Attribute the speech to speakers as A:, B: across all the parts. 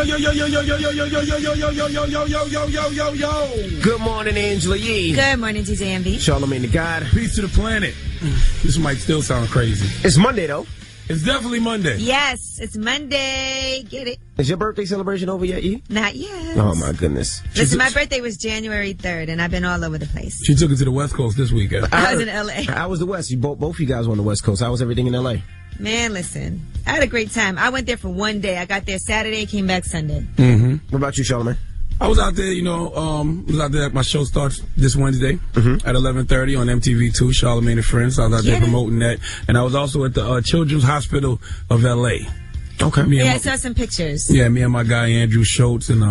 A: Good morning, Angela Yee.
B: Good morning, DJ MV.
A: Charlamagne the God.
C: Peace to the planet. This might still sound crazy.
A: It's Monday, though.
C: It's definitely Monday.
B: Yes, it's Monday. Get it?
A: Is your birthday celebration over yet, Yee?
B: Not yet.
A: Oh, my goodness.
B: Listen, my birthday was January 3rd, and I've been all over the place.
C: She took it to the West Coast this weekend.
B: I was in L.A.
A: I was the West. Both of you guys were on the West Coast. How was everything in L.A.?
B: Man, listen. I had a great time. I went there for one day. I got there Saturday, came back Sunday.
A: Mm-hmm. What about you, Charlamagne?
C: I was out there, my show starts this Wednesday at 11:30 on MTV2, Charlamagne and Friends. I was out there promoting that. And I was also at the Children's Hospital of L.A.
A: Okay.
B: I saw some pictures.
C: Yeah, me and my guy Andrew Schultz and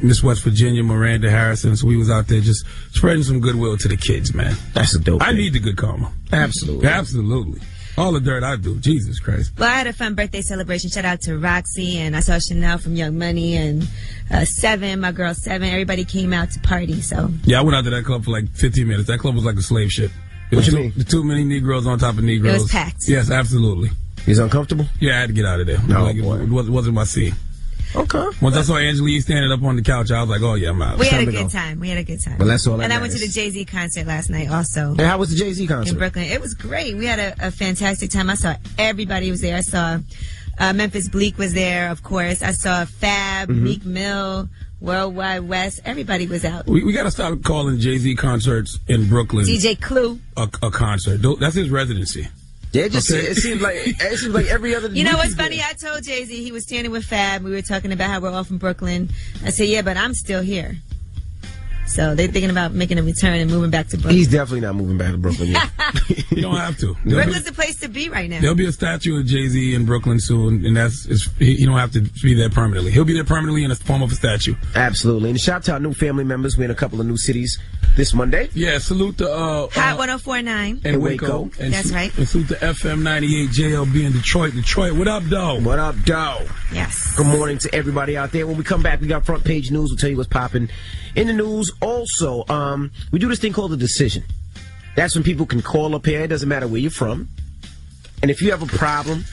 C: Miss West Virginia, Miranda Harrison. So we was out there just spreading some goodwill to the kids, man.
A: That's a dope thing.
C: I need the good karma.
A: Absolutely.
C: Absolutely. All the dirt I do. Jesus Christ.
B: Well, I had a fun birthday celebration. Shout out to Roxy, and I saw Chanel from Young Money, and Seven, my girl Seven. Everybody came out to party, so.
C: Yeah, I went out to that club for like 15 minutes. That club was like a slave ship.
A: What you mean?
C: Too many Negroes on top of Negroes.
B: It was packed.
C: Yes, absolutely.
A: He's uncomfortable?
C: Yeah, I had to get out of there.
A: No,
C: it wasn't my scene.
A: Okay.
C: Once I saw Angela Yee standing up on the couch, I was like, oh, yeah, I'm out.
B: We had a good time.
A: Well, that's all that
B: And I
A: matters.
B: went to the Jay-Z concert last night also.
A: And how was the Jay-Z concert?
B: In Brooklyn. It was great. We had a fantastic time. I saw everybody was there. I saw Memphis Bleak was there, of course. I saw Fab, Meek Mill, Worldwide West. Everybody was out.
C: We got to stop calling Jay-Z concerts in Brooklyn
B: DJ Clue.
C: a concert. That's his residency.
A: Yeah, it seems like every other.
B: You know what's funny? I told Jay-Z he was standing with Fab. We were talking about how we're all from Brooklyn. I said, yeah, but I'm still here. So they're thinking about making a return and moving back to Brooklyn.
A: He's definitely not moving back to Brooklyn yet.
C: You don't have to.
B: Brooklyn's the place to be right now.
C: There'll be a statue of Jay-Z in Brooklyn soon, and you don't have to be there permanently. He'll be there permanently in the form of a statue.
A: Absolutely. And shout out new family members. We're in a couple of new cities this Monday.
C: Yeah, salute the
B: Hot 104.9
C: and Waco.
B: And that's right.
C: And salute the FM 98 JLB in Detroit. Detroit, what up, though?
A: What up, though?
B: Yes.
A: Good morning to everybody out there. When we come back, we got front page news. We'll tell you what's popping in the news. Also, we do this thing called a decision. That's when people can call up here. It doesn't matter where you're from. And if you have a problem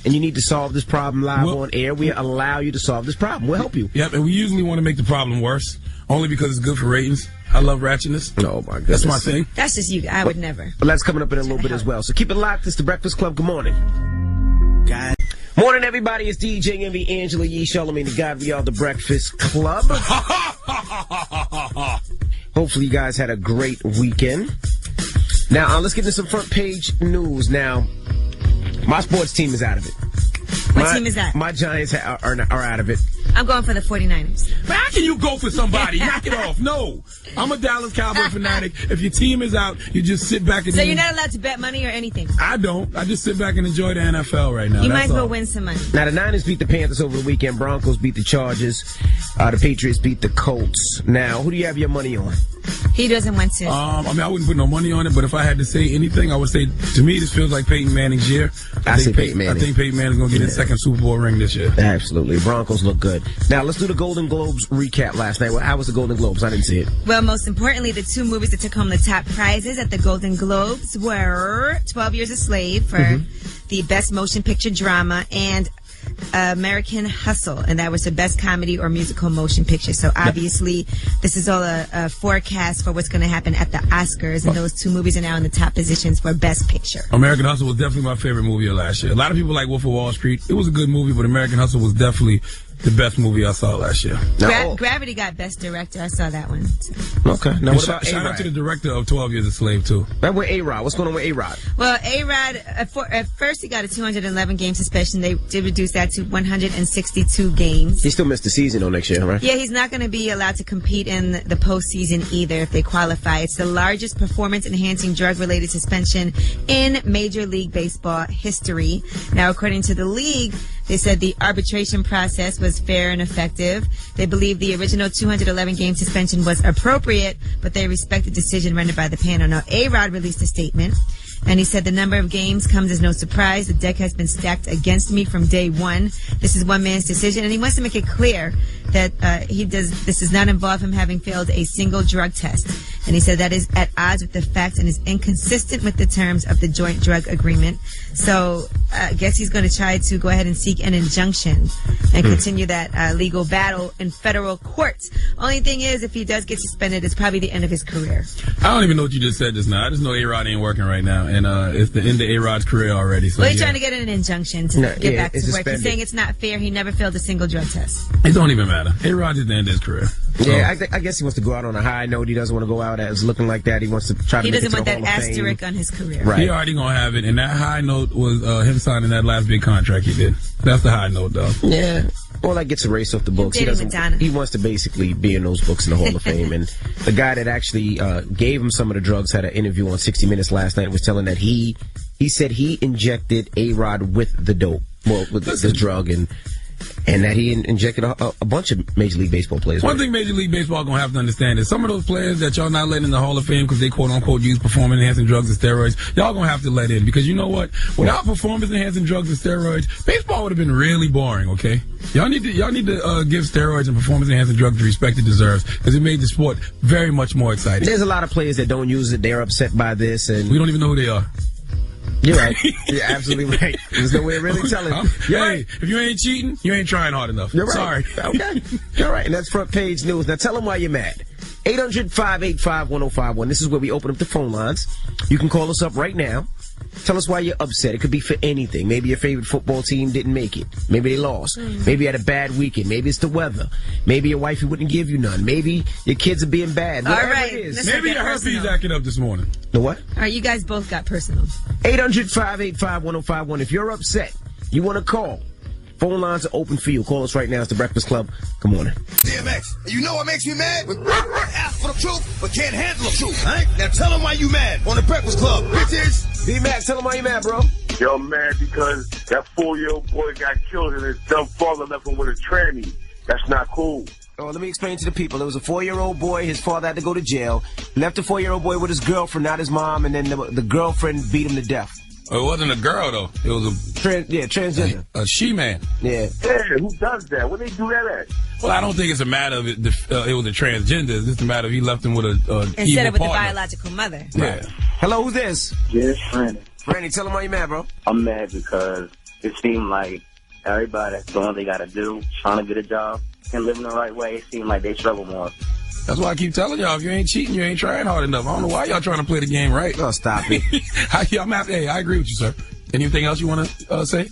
A: and you need to solve this problem live on air, we allow you to solve this problem. We'll help you.
C: Yep, and we usually want to make the problem worse, only because it's good for ratings. I love ratchetness.
A: Oh, my goodness.
C: That's my thing.
B: That's just you. I would never.
A: But that's coming up in a little bit as well. So keep it locked. It's the Breakfast Club. Good morning. Morning, everybody. It's DJ MV, Angela Yee, Charlamagne the God. We are the Breakfast Club. Hopefully you guys had a great weekend. Now, let's get into some front page news. Now, my sports team is out of it.
B: What team is that?
A: My Giants are out of it.
B: I'm going for the 49ers.
C: But how can you go for somebody? Knock it off. No. I'm a Dallas Cowboy fanatic. If your team is out, you just sit back and...
B: So you're not allowed to bet money or anything?
C: I don't. I just sit back and enjoy the NFL right now.
B: You might as well win some money.
A: Now, the Niners beat the Panthers over the weekend. Broncos beat the Chargers. The Patriots beat the Colts. Now, who do you have your money on?
B: He doesn't want to.
C: I wouldn't put no money on it, but if I had to say anything, I would say, to me, this feels like Peyton Manning's year.
A: I say Peyton Manning.
C: I think Peyton Manning's going to get his second Super Bowl ring this year.
A: Absolutely. Broncos look good. Now, let's do the Golden Globes recap last night. How was the Golden Globes? I didn't see it.
B: Well, most importantly, the two movies that took home the top prizes at the Golden Globes were 12 Years a Slave for the Best Motion Picture Drama and American Hustle, and that was the best comedy or musical motion picture. So obviously this is all a forecast for what's going to happen at the Oscars, and those two movies are now in the top positions for Best Picture.
C: American Hustle was definitely my favorite movie of last year. A lot of people like Wolf of Wall Street. It was a good movie, but American Hustle was definitely the best movie I saw last year.
B: Gravity got Best Director. I saw that one. So.
A: Okay. Now, what about A-Rod?
C: Shout out to the director of 12 Years a Slave, too.
A: That with A-Rod. What's going on with A-Rod?
B: Well, A-Rod, at first he got a 211-game suspension. They did reduce that to 162 games.
A: He still missed the season on next year, right?
B: Yeah, he's not going to be allowed to compete in the postseason either if they qualify. It's the largest performance-enhancing drug-related suspension in Major League Baseball history. Now, according to the league, they said the arbitration process was fair and effective. They believe the original 211-game suspension was appropriate, but they respect the decision rendered by the panel. Now, A-Rod released a statement, and he said, the number of games comes as no surprise. The deck has been stacked against me from day one. This is one man's decision, and he wants to make it clear that this does not involve him having failed a single drug test. And he said that is at odds with the facts and is inconsistent with the terms of the joint drug agreement. So I guess he's going to try to go ahead and seek an injunction and continue that legal battle in federal courts. Only thing is, if he does get suspended, it's probably the end of his career.
C: I don't even know what you just said just now. I just know A-Rod ain't working right now, and it's the end of A-Rod's career already. So
B: well, he's trying to get an injunction to get back to work.
A: Suspended.
B: He's saying it's not fair. He never failed a single drug test.
C: It don't even matter. A-Rod's at the end of his career.
A: Yeah, I guess he wants to go out on a high note. He doesn't want to go out as looking like that. He wants to try to make it to the Hall of Fame.
B: He doesn't want that asterisk on his career.
A: Right.
C: He already gonna have it, and that high note was him signing that last big contract he did. That's the high note, though.
A: Yeah. Well, that gets erased off the books. He wants to basically be in those books in the Hall of Fame. And the guy that actually gave him some of the drugs had an interview on 60 Minutes last night and was telling that he said he injected A-Rod with the dope, with the drug, and that he injected a bunch of Major League Baseball players.
C: One thing Major League Baseball gonna have to understand is some of those players that y'all not letting in the Hall of Fame because they quote unquote use performance enhancing drugs and steroids, y'all gonna have to let in, because you know what? Without performance enhancing drugs and steroids, baseball would have been really boring. Okay, y'all need to give steroids and performance enhancing drugs the respect it deserves, because it made the sport very much more exciting.
A: There's a lot of players that don't use it. They're upset by this, and
C: we don't even know who they are.
A: You're right. You're absolutely right. There's no way of really telling.
C: Hey, if you ain't cheating, you ain't trying hard enough.
A: You're right.
C: Sorry.
A: Okay. You're right. And that's front page news. Now tell them why you're mad. 800-585-1051. This is where we open up the phone lines. You can call us up right now. Tell us why you're upset. It could be for anything. Maybe your favorite football team didn't make it. Maybe they lost. Maybe you had a bad weekend. Maybe it's the weather. Maybe your wifey wouldn't give you none. Maybe your kids are being bad. Whatever it is.
C: Maybe your herpes acting up this morning.
A: The what?
B: All right, you guys both got personal.
A: 800-585-1051. If you're upset, you want to call. Phone lines are open for you. Call us right now. It's the Breakfast Club. Good morning.
D: DMX, you know what makes me mad? When ask for the truth, but can't handle the truth. Right? Now tell them why you mad on the Breakfast Club, bitches.
A: B-Max, tell them why you mad, bro.
E: Yo, I'm mad because that 4-year-old boy got killed and his dumb father left him with a tranny. That's not cool.
A: Oh, let me explain to the people. There was a 4-year-old boy. His father had to go to jail. Left the 4-year-old boy with his girlfriend, not his mom, and then the girlfriend beat him to death.
C: Oh, it wasn't a girl, though. It was a...
A: transgender.
C: A she-man.
A: Yeah.
E: Yeah, who does that? Where they do that at?
C: Well, I don't think it's a matter of it was a transgender. It's just a matter of he left him with a
B: instead of with
C: partner.
B: the biological mother.
C: Yeah.
A: Hello, who's this?
E: Yes, Randy.
A: Randy, tell him why you mad, bro.
F: I'm mad because it seemed like everybody that's doing what they got to do, trying to get a job, and living the right way, it seemed like they struggle more.
C: That's why I keep telling y'all, if you ain't cheating, you ain't trying hard enough. I don't know why y'all trying to play the game right.
A: Oh, stop it.
C: Hey, I agree with you, sir. Anything else you want to say?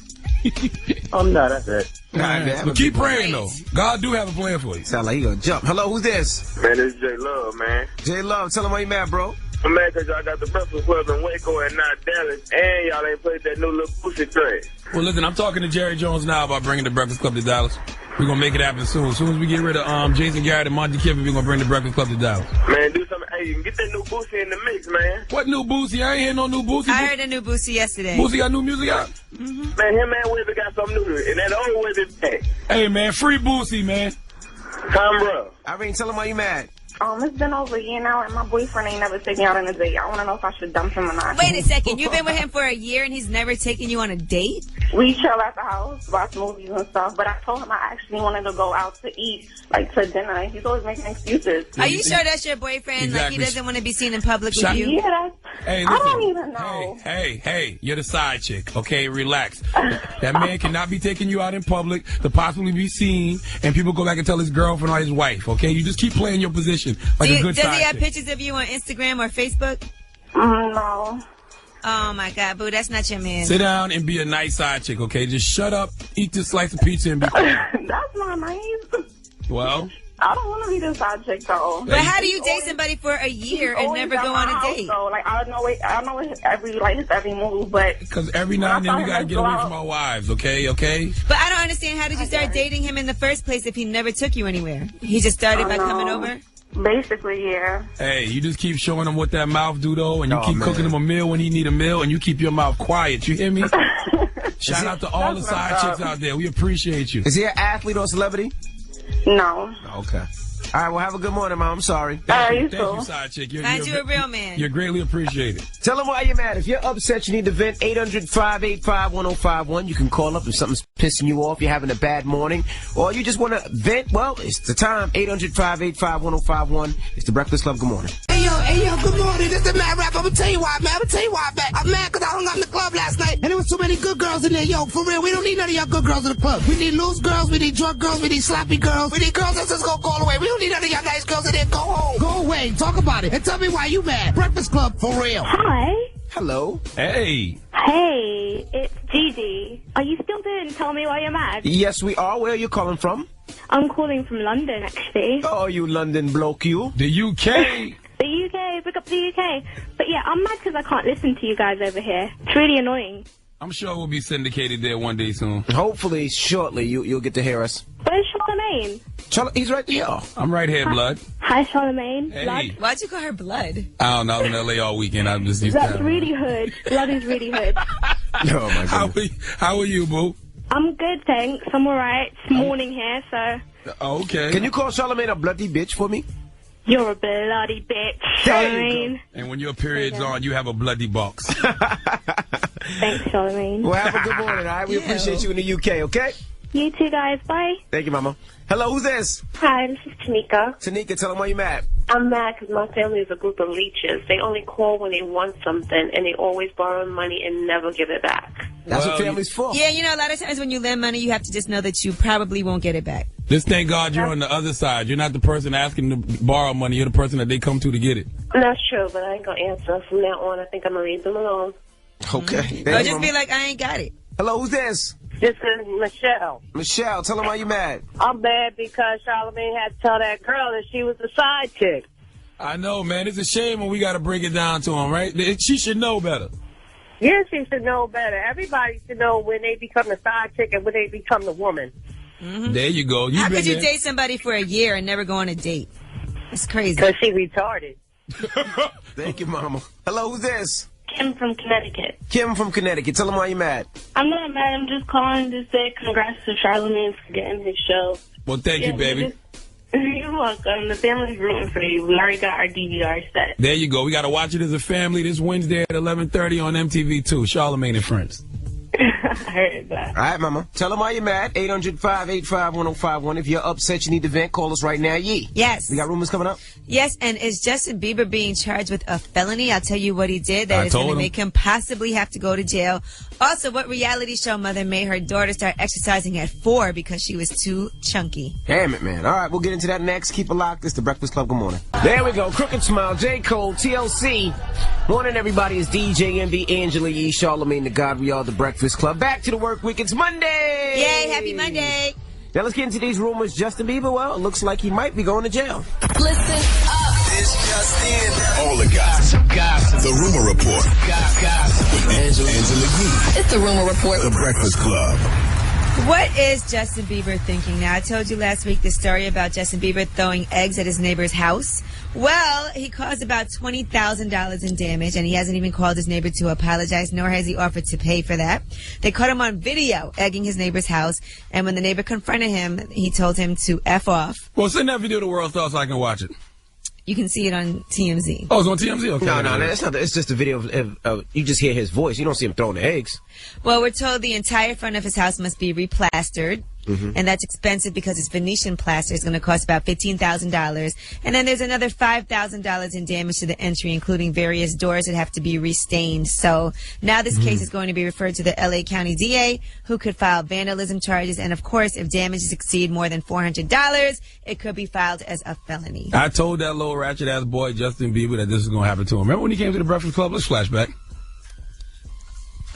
F: No, that's it.
C: But keep praying, though. God do have a plan for you.
A: Sound like he gonna jump. Hello, who's this?
E: Man, this is J Love, man.
A: J Love, tell him why you mad, bro.
E: I'm mad because y'all got the Breakfast Club in Waco and not Dallas, and y'all ain't played that new little pussy track.
C: Well, listen, I'm talking to Jerry Jones now about bringing the Breakfast Club to Dallas. We're going to make it happen soon. As soon as we get rid of Jason Garrett and Monty Kiffin, we're going to bring the Breakfast Club to Dallas.
E: Man, do something. Hey, you can get that new Boosie in the mix, man.
C: What new Boosie? I ain't hear no new Boosie.
B: I heard a new Boosie yesterday.
C: Boosie got new music out?
E: Man, him and Weather got something new to it, and that old Weather back.
C: Hey, man, free Boosie, man.
E: Tom, bro.
A: Irene, tell him why you mad.
G: It's been over a year now, and my boyfriend ain't never taken me out on a date. I want to know if I should dump him or not.
B: Wait a second. You've been with him for a year, and he's never taken you on a date?
G: We chill at the house, watch movies and stuff, but I told him I actually wanted to go out to eat, like to dinner. He's always making excuses.
B: Are you sure that's your boyfriend?
C: Exactly.
B: Like, he doesn't want to be seen in public with you?
G: Yeah,
C: Hey,
G: I
C: listen.
G: don't even know.
C: Hey, you're the side chick, okay? Relax. That man cannot be taking you out in public to possibly be seen, and people go back and tell his girlfriend or his wife, okay? You just keep playing your position like a good side
B: Does he have
C: chick.
B: pictures of you on Instagram or Facebook?
G: No.
B: Oh, my God, boo, that's not your man.
C: Sit down and be a nice side chick, okay? Just shut up, eat this slice of pizza, and be quiet.
G: That's not nice.
C: Well,
G: I don't want to be the side chick, though.
B: But how do you date somebody for a year and never go on a date?
G: Though. Like, I know his every move, but...
C: because every now and then we got to get away from our wives, okay?
B: But I don't understand, how did you start dating him in the first place if he never took you anywhere? He just started by coming over?
G: Basically, yeah.
C: Hey, you just keep showing him what that mouth do, though, and you keep cooking him a meal when he need a meal, and you keep your mouth quiet. You hear me? Shout out to all the side chicks out there. We appreciate you.
A: Is he an athlete or celebrity?
G: No.
A: Okay. All right, well, have a good morning, Mom. I'm sorry.
C: Thank you, side chick.
B: Find you a real man.
C: You're greatly appreciated.
A: Tell them why you're mad. If you're upset, you need to vent. 800-585-1051. You can call up if something's pissing you off, you're having a bad morning, or you just want to vent. Well, it's the time. 800-585-1051. It's the Breakfast Club. Good morning.
H: Hey, yo, good morning. This is the Mad Rap. I'm gonna tell you why, man. I'm mad because I hung out in the club last night, and there was so many good girls in there. Yo, for real, we don't need none of y'all good girls in the club. We need loose girls, we need drunk girls, we need sloppy girls, we need girls that's just gonna go all the way. We don't need none of y'all nice girls in there. Go home. Go away. Talk about it. And tell me why you mad. Breakfast Club, for real.
G: Hi.
A: Hello.
C: Hey.
G: Hey, it's Gigi. Are you still there to tell me why you're mad?
A: Yes, we are. Where are you calling from?
G: I'm calling from London, actually.
A: Oh, you London bloke, you.
C: The UK.
G: The UK, pick up the UK. But yeah, I'm mad because I can't listen to you guys over here. It's really annoying.
C: I'm sure we'll be syndicated there one day soon.
A: Hopefully, shortly, you'll get to hear us.
G: Where's Charlamagne?
A: He's right there.
C: I'm right here, Blood.
G: Hi, Charlamagne.
C: Hey.
G: Blood.
B: Why'd you call her Blood?
C: I don't know. I was in L.A. all weekend. I'm just used
G: That's
C: to
G: really hood. Blood is really hood.
A: Oh, my goodness.
C: How are you, boo?
G: I'm good, thanks. I'm alright. It's morning here, so...
C: Okay.
A: Can you call Charlamagne a bloody bitch for me?
G: You're a bloody bitch, Charlamagne.
C: And when your period's on, you have a bloody box.
G: Thanks, Charlamagne.
A: Well, have a good morning, all right? We appreciate you in the UK, okay?
G: You too, guys. Bye.
A: Thank you, Mama. Hello, who's this?
G: Hi, this is Tanika.
A: Tanika, tell them why you mad.
I: I'm mad because my family is a group of leeches. They only call when they want something, and they always borrow money and never give it back.
A: That's what family's for.
B: Yeah, you know, a lot of times when you lend money, you have to just know that you probably won't get it back.
C: Just thank God you're on the other side. You're not the person asking to borrow money. You're the person that they come to get it.
I: That's true, but I ain't going to answer. From now on, I think I'm going to leave them alone.
A: Okay.
B: Or just be like, I ain't got it.
A: Hello, who's this?
J: This is Michelle.
A: Michelle, tell them why you mad.
J: I'm mad because Charlamagne had to tell that girl that she was the side chick.
C: I know, man. It's a shame when we got to break it down to him, right? She should know better.
J: Yes, she should know better. Everybody should know when they become the side chick and when they become the woman.
B: Mm-hmm.
C: There you go.
B: How could you date somebody for a year and never go on a date? It's crazy.
J: Because she retarded.
A: Thank you, Mama. Hello, who's this?
G: Kim from Connecticut.
A: Kim from Connecticut. Tell them why you mad.
G: I'm not mad. I'm just calling to say congrats to Charlamagne for getting his show.
C: Well, thank you, baby.
G: You're welcome. The family's rooting for you. We already got our DVR set.
C: There you go. We got to watch it as a family this Wednesday at 11:30 on MTV2. Charlamagne and Friends.
G: I heard that.
A: All right, Mama. Tell them why you're mad. 800-585-1051. If you're upset, you need to vent. Call us right now. Yee.
B: Yes.
A: We got rumors coming up?
B: Yes, and is Justin Bieber being charged with a felony? I'll tell you what he did that is going to make him possibly have to go to jail. Also, what reality show mother made her daughter start exercising at 4 because she was too chunky?
A: Damn it, man. All right, we'll get into that next. Keep it locked. It's the Breakfast Club. Good morning. There we go. Crooked Smile, J. Cole, TLC. Morning, everybody. It's DJ MV, Angela Yee, Charlamagne the God. We are the Breakfast Club. Back to the work week. It's Monday.
B: Yay, happy Monday.
A: Now let's get into these rumors. Justin Bieber, well, it looks like he might be going to jail.
K: Listen up.
D: It's just in. All the gossip. The Rumor Report. Gossip. With Angela Yee.
K: It's the Rumor Report.
D: The Breakfast Club.
B: What is Justin Bieber thinking now? I told you last week the story about Justin Bieber throwing eggs at his neighbor's house. Well, he caused about $20,000 in damage, and he hasn't even called his neighbor to apologize, nor has he offered to pay for that. They caught him on video egging his neighbor's house, and when the neighbor confronted him, he told him to F off.
C: Well, send that video to World Star so I can watch it.
B: You can see it on TMZ.
C: Oh, it's on TMZ? Okay.
A: No, it's not. It's just a video of you just hear his voice. You don't see him throwing the eggs.
B: Well, we're told the entire front of his house must be replastered. And that's expensive because it's Venetian plaster. It's going to cost about $15,000. And then there's another $5,000 in damage to the entry, including various doors that have to be restained. So now this case is going to be referred to the LA County DA, who could file vandalism charges. And of course, if damages exceed more than $400, it could be filed as a felony.
C: I told that little ratchet ass boy Justin Bieber that this was going to happen to him. Remember when he came to the Breakfast Club? Let's flashback.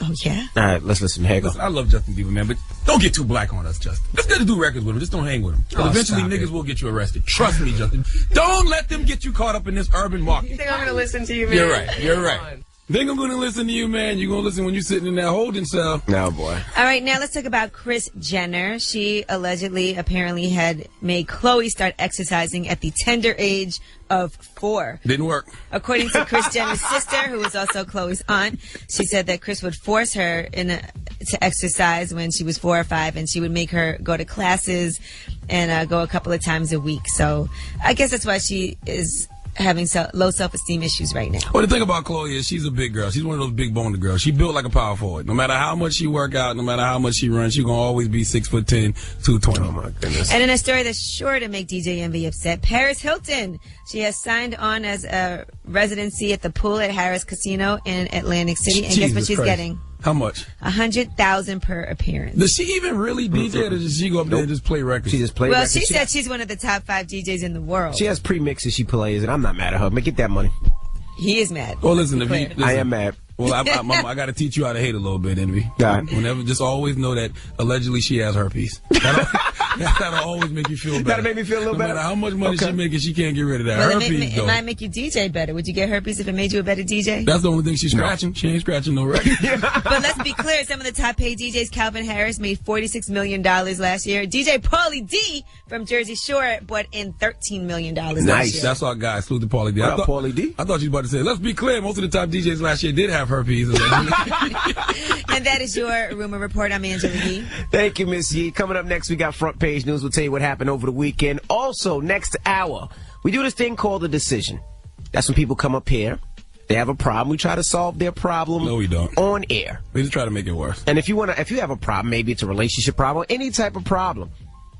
B: Oh, yeah?
A: All right, let's listen. Here you go.
C: Listen, I love Justin Bieber, man, but don't get too black on us, Justin. Just got to do records with him. Just don't hang with him. Because eventually niggas will get you arrested. Trust me, Justin. Don't let them get you caught up in this urban market.
L: You think I'm going to listen to you, man?
C: You're right. Think I'm going to listen to you, man. You're going to listen when you're sitting in that holding cell.
A: No, boy.
B: All right, now let's talk about Kris Jenner. She apparently had made Khloe start exercising at the tender age of 4.
C: Didn't work.
B: According to Kris Jenner's sister, who is also Khloe's aunt, she said that Kris would force her to exercise when she was 4 or 5, and she would make her go to classes and go a couple of times a week. So I guess that's why she is having low self-esteem issues right now.
C: Well, the thing about Chloe is she's a big girl. She's one of those big boned girls. She built like a power forward. No matter how much she work out, no matter how much she runs, she's going to always be 6'10", 220. Oh, my goodness.
B: And in a story that's sure to make DJ Envy upset, Paris Hilton. She has signed on as a residency at the pool at Harrah's Casino in Atlantic City. And guess what she's getting?
C: How much?
B: $100,000 per appearance.
C: Does she even really DJ, or does she go up there and just play records?
A: She just plays records.
B: Well, she said she's one of the top 5 DJs in the world.
A: She has pre-mixes she plays, and I'm not mad at her. Get that money.
B: He is mad.
C: Well, listen,
A: I am mad.
C: Well, I got to teach you how to hate a little bit, Envy.
A: God.
C: Whenever, just always know that allegedly she has herpes. That'll always make you feel better.
A: That'll make me feel a little better.
C: No matter how much money she making, she can't get rid of that.
B: Well,
C: herpes,
B: it might make you DJ better. Would you get herpes if it made you a better DJ?
C: That's the only thing she's scratching. She ain't scratching no record.
B: But let's be clear, some of the top paid DJs, Calvin Harris made $46 million last year. DJ Pauly D from Jersey Shore brought in $13 million last year.
C: That's our guy. Salute to Pauly D.
A: What up, Pauly D?
C: I thought you were about to say, let's be clear, most of the top DJs last year did have herpes.
B: And that is your Rumor Report. I'm Angela Yee.
A: Thank you, Miss Yee. Coming up next, we got front page news. We'll tell you what happened over the weekend. Also, next hour, we do this thing called The Decision. That's when people come up here. They have a problem. We try to solve their problem.
C: No, we don't.
A: On air.
C: We just try to make it worse.
A: And if you have a problem, maybe it's a relationship problem, any type of problem.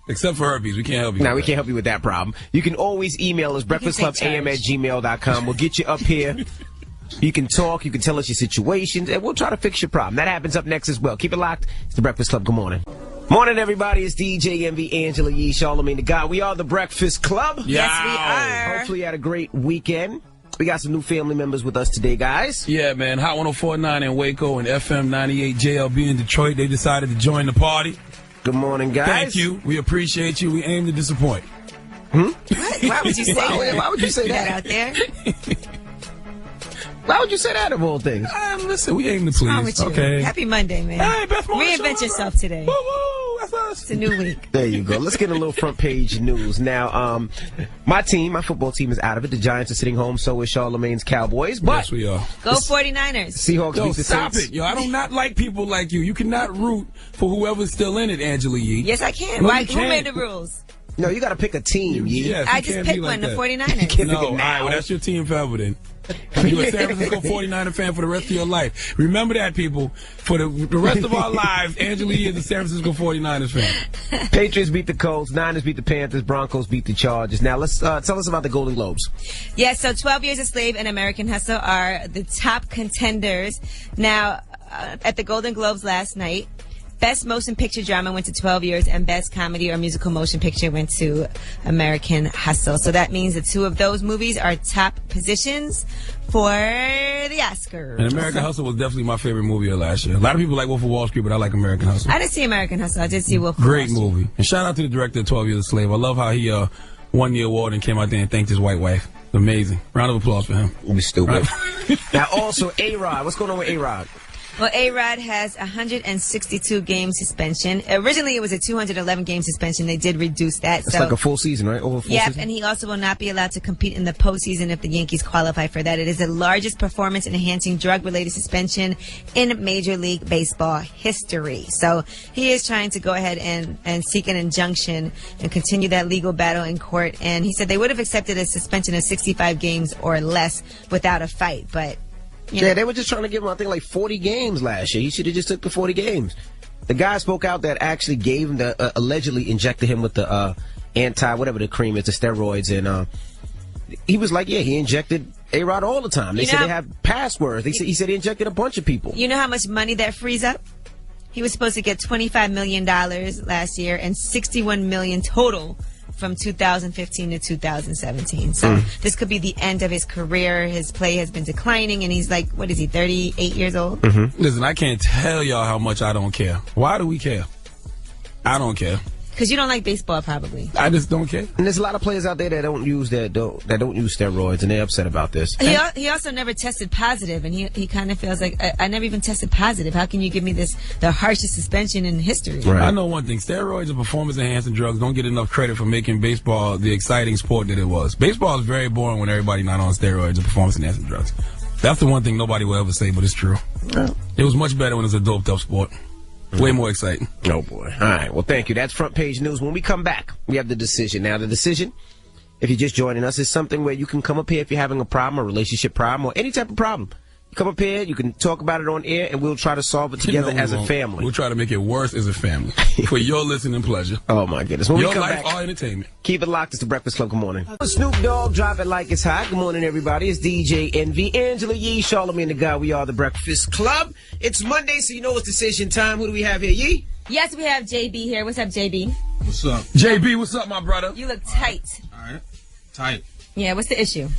C: Except for herpes. We can't help you.
A: No, we can't help you with that problem. You can always email us, breakfastclubam@gmail.com. We'll get you up here. You can talk. You can tell us your situations, and we'll try to fix your problem. That happens up next as well. Keep it locked. It's The Breakfast Club. Good morning. Morning, everybody. It's DJ Envy, Angela Yee, Charlamagne the God. We are The Breakfast Club.
B: Yes, we are.
A: Hopefully you had a great weekend. We got some new family members with us today, guys.
C: Yeah, man. Hot 104.9 in Waco and FM 98 JLB in Detroit. They decided to join the party.
A: Good morning, guys.
C: Thank you. We appreciate you. We aim to disappoint.
B: What? Why would you say that?
A: Why would you say that
B: out there?
A: Why would you say that of all things?
C: Listen, we aim to please.
B: What's wrong with you?
C: Okay.
B: Happy Monday, man.
C: Hey, best morning
B: Reinvent
C: show
B: yourself
C: ever.
B: today.
C: Woo woo, that's us.
B: It's a new week.
A: There you go. Let's get a little front page news. Now, my football team is out of it. The Giants are sitting home. So is Charlamagne's Cowboys. But
C: yes, we are.
B: Go 49ers.
A: Seahawks beat the
C: stop
A: Saints.
C: it. Yo, I do not like people like you. You cannot root for whoever's still in it, Angela Yee.
B: Yes, I can.
C: No,
B: Why?
C: you
B: Who
C: can't.
B: made the rules?
A: No, you got to pick a team, Yee.
C: Yes,
B: I just picked one, the 49ers.
C: No, all right, well, that's your team forever then. You're a San Francisco 49er fan for the rest of your life. Remember that, people. For the rest of our lives, Angela Yee is a San Francisco 49ers fan.
A: Patriots beat the Colts. Niners beat the Panthers. Broncos beat the Chargers. Now, let's tell us about the Golden Globes.
B: Yeah, so 12 Years a Slave and American Hustle are the top contenders. Now, at the Golden Globes last night, Best Motion Picture Drama went to 12 Years, and Best Comedy or Musical Motion Picture went to American Hustle. So that means the two of those movies are top positions for the Oscars.
C: And American Hustle was definitely my favorite movie of last year. A lot of people like Wolf of Wall Street, but I like American Hustle.
B: I didn't see American Hustle. I did see Wolf of
C: Great
B: Wall Street.
C: movie. And shout out to the director of 12 Years a Slave. I love how he won the award and came out there and thanked his white wife. Amazing. Round of applause for him.
A: You stupid. Now, also, A-Rod. What's going on with A-Rod?
B: Well, A-Rod has 162 game suspension. Originally, it was a 211 game suspension. They did reduce that.
A: That's like a full season, right? Over a full season?
B: And he also will not be allowed to compete in the postseason if the Yankees qualify for that. It is the largest performance-enhancing drug-related suspension in Major League Baseball history. So he is trying to go ahead and seek an injunction and continue that legal battle in court. And he said they would have accepted a suspension of 65 games or less without a fight, but...
A: Yeah, they were just trying to give him, I think, like 40 games last year. He should have just took the 40 games. The guy spoke out that actually gave him the, allegedly injected him with the whatever the cream is, the steroids. And he was like, yeah, he injected A-Rod all the time. They said they have passwords. He said he injected a bunch of people.
B: You know how much money that frees up? He was supposed to get $25 million last year and $61 million total from 2015 to 2017. So this could be the end of his career. His play has been declining, and he's like, what is he, 38 years old?
C: Listen, I can't tell y'all how much I don't care. Why do we care? I don't care.
B: Because you don't like baseball, probably.
C: I just don't care.
A: And there's a lot of players out there that don't use steroids, and they're upset about this.
B: He also never tested positive, and he kind of feels like, I never even tested positive. How can you give me the harshest suspension in history?
C: Right. I know one thing. Steroids and performance-enhancing drugs don't get enough credit for making baseball the exciting sport that it was. Baseball is very boring when everybody not on steroids and performance-enhancing drugs. That's the one thing nobody will ever say, but it's true. It was much better when it was a doped-up sport. Way more exciting.
A: Oh, boy. All right. Well, thank you. That's Front Page News. When we come back, we have the decision. Now, the decision, if you're just joining us, is something where you can come up here if you're having a problem, a relationship problem, or any type of problem. You come up here, you can talk about it on air, and we'll try to solve it together as a family.
C: We'll try to make it worse as a family for your listening pleasure.
A: Oh, my goodness. When
C: your
A: we come
C: life,
A: back,
C: all entertainment.
A: Keep it locked. It's the Breakfast Club. Good morning. Snoop Dogg, Drop It Like It's Hot. Good morning, everybody. It's DJ Envy, Angela Yee, Charlamagne the God. We are the Breakfast Club. It's Monday, so you know it's decision time. Who do we have here, Yee?
B: Yes, we have JB here. What's up, JB?
L: What's up?
C: JB, what's up, my brother?
B: You look tight.
L: All right. Tight.
B: Yeah, what's the issue?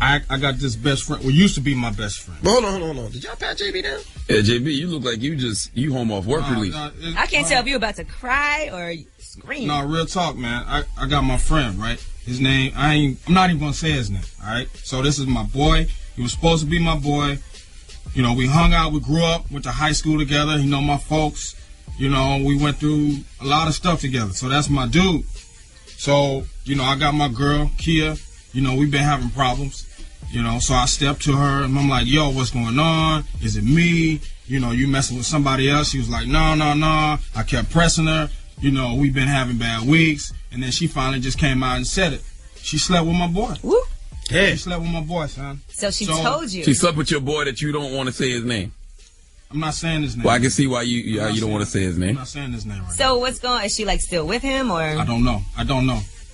L: I got this best friend. Well, used to be my best friend.
A: Hold on. Did y'all pat JB down?
C: Yeah, JB, you look like you home off work release.
B: I can't tell if you're about to cry or scream.
L: No, real talk, man. I got my friend, right? His name, I'm not even going to say his name, all right? So this is my boy. He was supposed to be my boy. You know, we hung out. We grew up, went to high school together. You know, my folks. You know, we went through a lot of stuff together. So that's my dude. So, you know, I got my girl, Kia. You know, we've been having problems. You know, so I stepped to her and I'm like, yo, what's going on? Is it me? You know, you messing with somebody else? She was like, no. I kept pressing her. You know, we've been having bad weeks. And then she finally just came out and said it. She slept with my boy.
B: Woo.
L: Yeah. She slept with my boy, son.
B: So she told you.
C: She slept with your boy that you don't want to say his name.
L: I'm not saying his name.
C: Well, I can see why you don't want to say his name.
L: I'm not saying his name right
B: So what's going on? Is she like still with him or?
L: I don't know.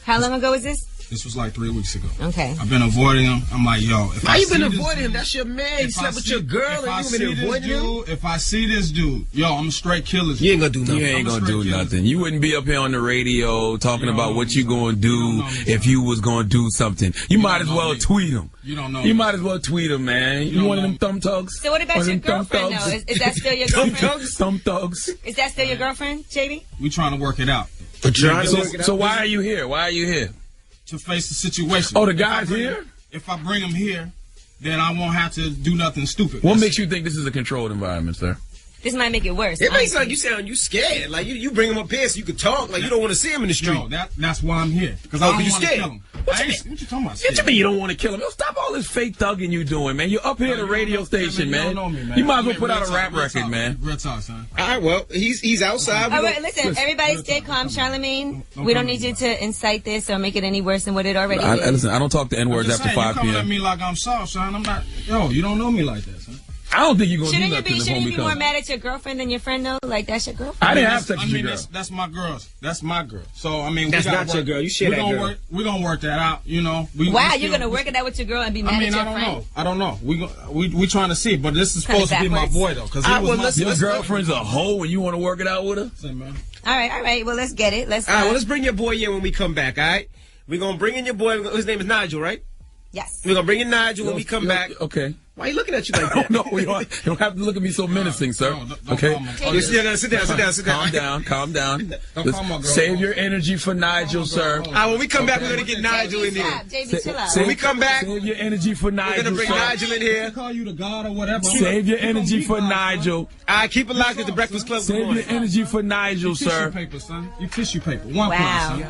B: How long ago was this?
L: This was like 3 weeks ago.
B: Okay.
L: I've been avoiding him. I'm like, yo, if
A: Why
L: I
A: you
L: see
A: been
L: this
A: avoiding him?
L: dude,
A: That's your man. You slept with your girl and you been avoiding him?
L: If I see this dude, yo, I'm a straight killer.
A: You ain't gonna do nothing.
C: You ain't gonna do nothing. You wouldn't be up here on the radio talking about what you gonna do if you was gonna do something. You might as well tweet him.
L: You don't know.
C: You might as well tweet him, man. You one of them thumb tugs?
B: So what about your girlfriend, though? Is that still your girlfriend?
C: Thumb thugs.
B: Is that still your girlfriend, JB?
L: We trying to work it out.
C: So why are you here? Why are you here?
L: To face the situation.
C: Oh, the guy's here?
L: If I bring him here, then I won't have to do nothing stupid.
C: What makes you think this is a controlled environment, sir?
B: This might make it worse.
A: It makes like you sound scared. Like you bring him up here so you can talk. Like you don't want to see him in the street.
L: No, that's why I'm here. Because I don't want to kill him.
C: What you
L: talking about?
C: What you mean you don't want to kill him? Yo, stop all this fake thugging you doing, man. You're up here at a radio station, man.
L: You don't know me, man.
C: You might as well put out a rap record, man.
L: Real talk, son.
A: All right, well, he's outside.
B: All right, listen, everybody stay calm. Charlamagne, we don't need you to incite this or make it any worse than what it already is.
C: Listen, I don't talk to N-words after 5 p.m.
L: You're coming at me like I'm soft, son. I'm not. Yo, you don't know me like that, son.
C: I don't think you're going to do
B: Shouldn't
C: nothing.
B: Shouldn't you be more mad at your girlfriend than your friend, though? Like, that's your girlfriend?
C: I didn't have sex with your girl.
L: That's my girl. That's my girl. So, I mean,
A: that's not your girl. You share that girl.
L: We're going to work that out, you know.
B: Wow, you're going to work it out with your girl and be mad at your friend?
L: I don't know. We trying to see, but this is supposed to be my boy, though. Because
C: your girlfriend's a hoe and you want to work it out with her?
L: Say, man.
B: All right. Well, let's get it.
A: All right, well, let's bring your boy in when we come back, all right? We're going to bring in your boy. His name is Nigel, right?
B: Yes.
A: We're going to bring in Nigel when we come back.
C: Okay.
A: Why are you looking at you like that?
C: No, you don't have to look at me so menacing, sir. Okay?
A: Sit down.
C: Calm down. Save your energy for Nigel, sir.
A: All right, when we come back, we're going to get Nigel in here.
B: JB, chill out.
A: When we come back,
C: save your energy for Nigel,
A: we're going to bring Nigel in here.
L: Call you the God or whatever.
C: Save your energy for Nigel.
A: All right, keep it locked at the Breakfast Club.
C: Save your energy for Nigel, sir.
L: Tissue paper, son. You tissue paper. One
B: wow.
L: point,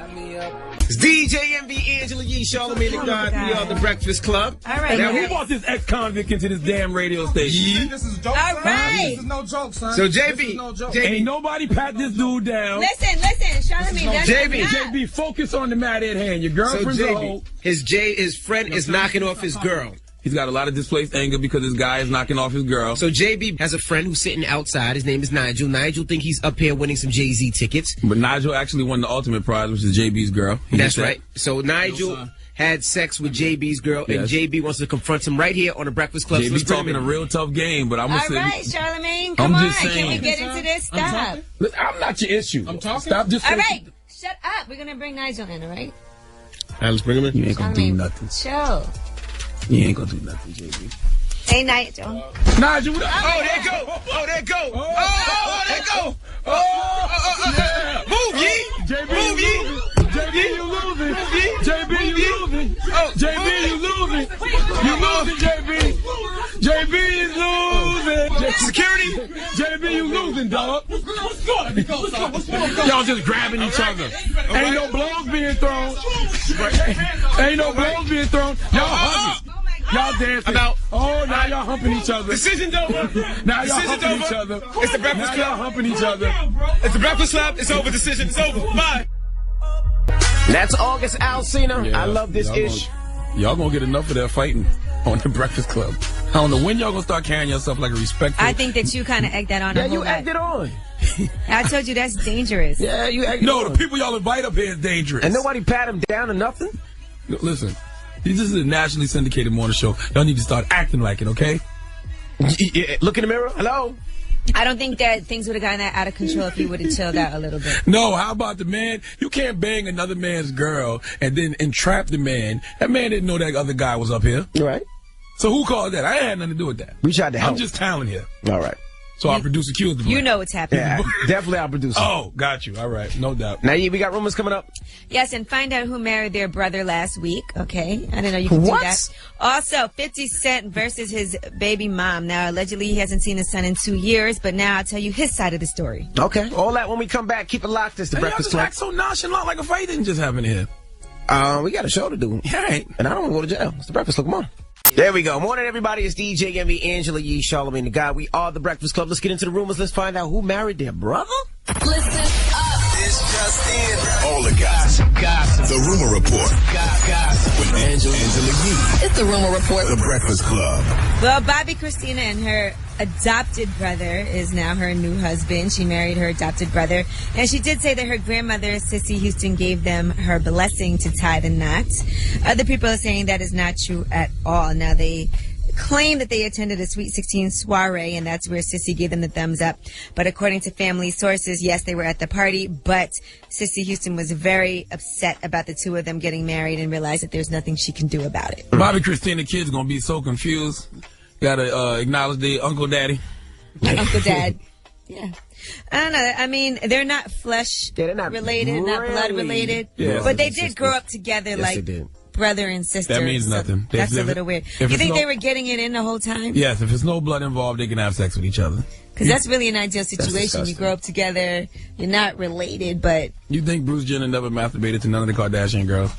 A: It's DJ MB, Angela Yee, Charlamagne the God. We are the Breakfast Club.
B: All right.
C: Now, who brought this ex-convict into this damn radio station?
L: This is a joke.
B: All right.
L: This is no joke, son.
A: So, JB,
C: ain't nobody pat this dude down.
B: Listen, Charlamagne, that's
C: JB, focus on the matter at hand. Your girlfriend's a hoe.
A: His friend is knocking off his girl.
C: He's got a lot of displaced anger because his guy is knocking off his girl.
A: So JB has a friend who's sitting outside. His name is Nigel. Nigel think he's up here winning some Jay-Z tickets.
C: But Nigel actually won the ultimate prize, which is JB's girl.
A: That's right. So Nigel had sex with JB's girl, and JB wants to confront him right here on the Breakfast Club.
C: JB talking a real tough game, but I'm gonna say.
B: All right, Charlamagne, come on. Can we get into this? Stop.
C: I'm not your issue.
L: I'm talking.
C: Stop just.
B: All right, shut up. We're gonna bring Nigel in, all right?
A: All right, let's bring him in.
C: You ain't gonna do nothing.
B: Chill.
C: You ain't gonna do nothing, JB.
B: Hey, Nigel.
C: Nigel, what up?
A: Oh, there go. Oh, there go. Oh, there go. Oh, move, Yee.
C: JB,
A: move, Yee.
C: JB, you losing. JB, you losing. JB, you losing. You losing, JB. JB is losing.
A: Security.
C: JB, you losing, dog. Y'all just grabbing each other. Ain't no blows being thrown. Ain't no blows being thrown. Y'all hugging. Y'all dancing. Oh, now y'all humping each other.
M: Decision's over.
C: Now y'all humping each other.
M: It's the Breakfast Club.
C: Now y'all humping each other.
M: It's the Breakfast Club. It's over. Decision's over. Bye.
A: That's August Alsina.
C: Yeah,
A: I love this ish.
C: Y'all gonna get enough of that fighting on the Breakfast Club. I don't know when y'all gonna start carrying yourself like a respectful.
B: I think that you kind of egged that on.
A: Yeah, you egged it on.
B: I told you that's dangerous.
A: Yeah, you egged it on.
C: No, the people y'all invite up here is dangerous.
A: And nobody pat him down or nothing?
C: Listen, this is a nationally syndicated morning show. Y'all need to start acting like it, okay?
A: Look in the mirror. Hello?
B: I don't think that things would have gotten that out of control if you would have chilled out a little bit.
C: No, how about the man? You can't bang another man's girl and then entrap the man. That man didn't know that other guy was up here.
A: Right.
C: So who called that? I ain't had nothing to do with that.
A: We tried to help.
C: I'm just talent here.
A: All right.
C: So our producer Q is the
B: You know what's happening.
A: Yeah, definitely our producer.
C: Oh, got you. All right. No doubt.
A: Now, we got rumors coming up.
B: Yes, and find out who married their brother last week. Okay. I didn't know you could do that. Also, 50 Cent versus his baby mom. Now, allegedly, he hasn't seen his son in 2 years, but now I'll tell you his side of the story.
A: Okay. All that when we come back. Keep it locked. It's the Breakfast Club.
C: Act so nonchalant like a fight didn't just happen here.
A: We got a show to do.
C: All right.
A: And I don't want to go to jail. It's the Breakfast Club. Come on. There we go. Morning, everybody. It's DJ Envy, Angela Yee, Charlamagne the Guy. We are the Breakfast Club. Let's get into the rumors. Let's find out who married their brother.
K: Listen up.
D: It's just in. All the gossip. The Rumor Report. Gossip. With Angela Yee.
K: It's the Rumor Report.
D: The Breakfast Club.
B: Well, Bobby Christina and her adopted brother is now her new husband. She married her adopted brother. And she did say that her grandmother, Cissy Houston, gave them her blessing to tie the knot. Other people are saying that is not true at all. Now, they claim that they attended a Sweet 16 soiree, and that's where Cissy gave them the thumbs up. But according to family sources, yes, they were at the party, but Cissy Houston was very upset about the two of them getting married and realized that there's nothing she can do about it.
C: Bobby Christina kids gonna be so confused. Gotta acknowledge the Uncle Daddy.
B: Uncle Dad. Yeah. I don't know. I mean, they're not flesh related, not blood related.
C: Yeah,
B: but they did grow up together like brother and sister.
C: That means nothing.
B: That's a little weird. You think they were getting it in the whole time?
C: Yes, if there's no blood involved, they can have sex with each other.
B: Because that's really an ideal situation. You grow up together, you're not related, but...
C: You think Bruce Jenner never masturbated to none of the Kardashian girls?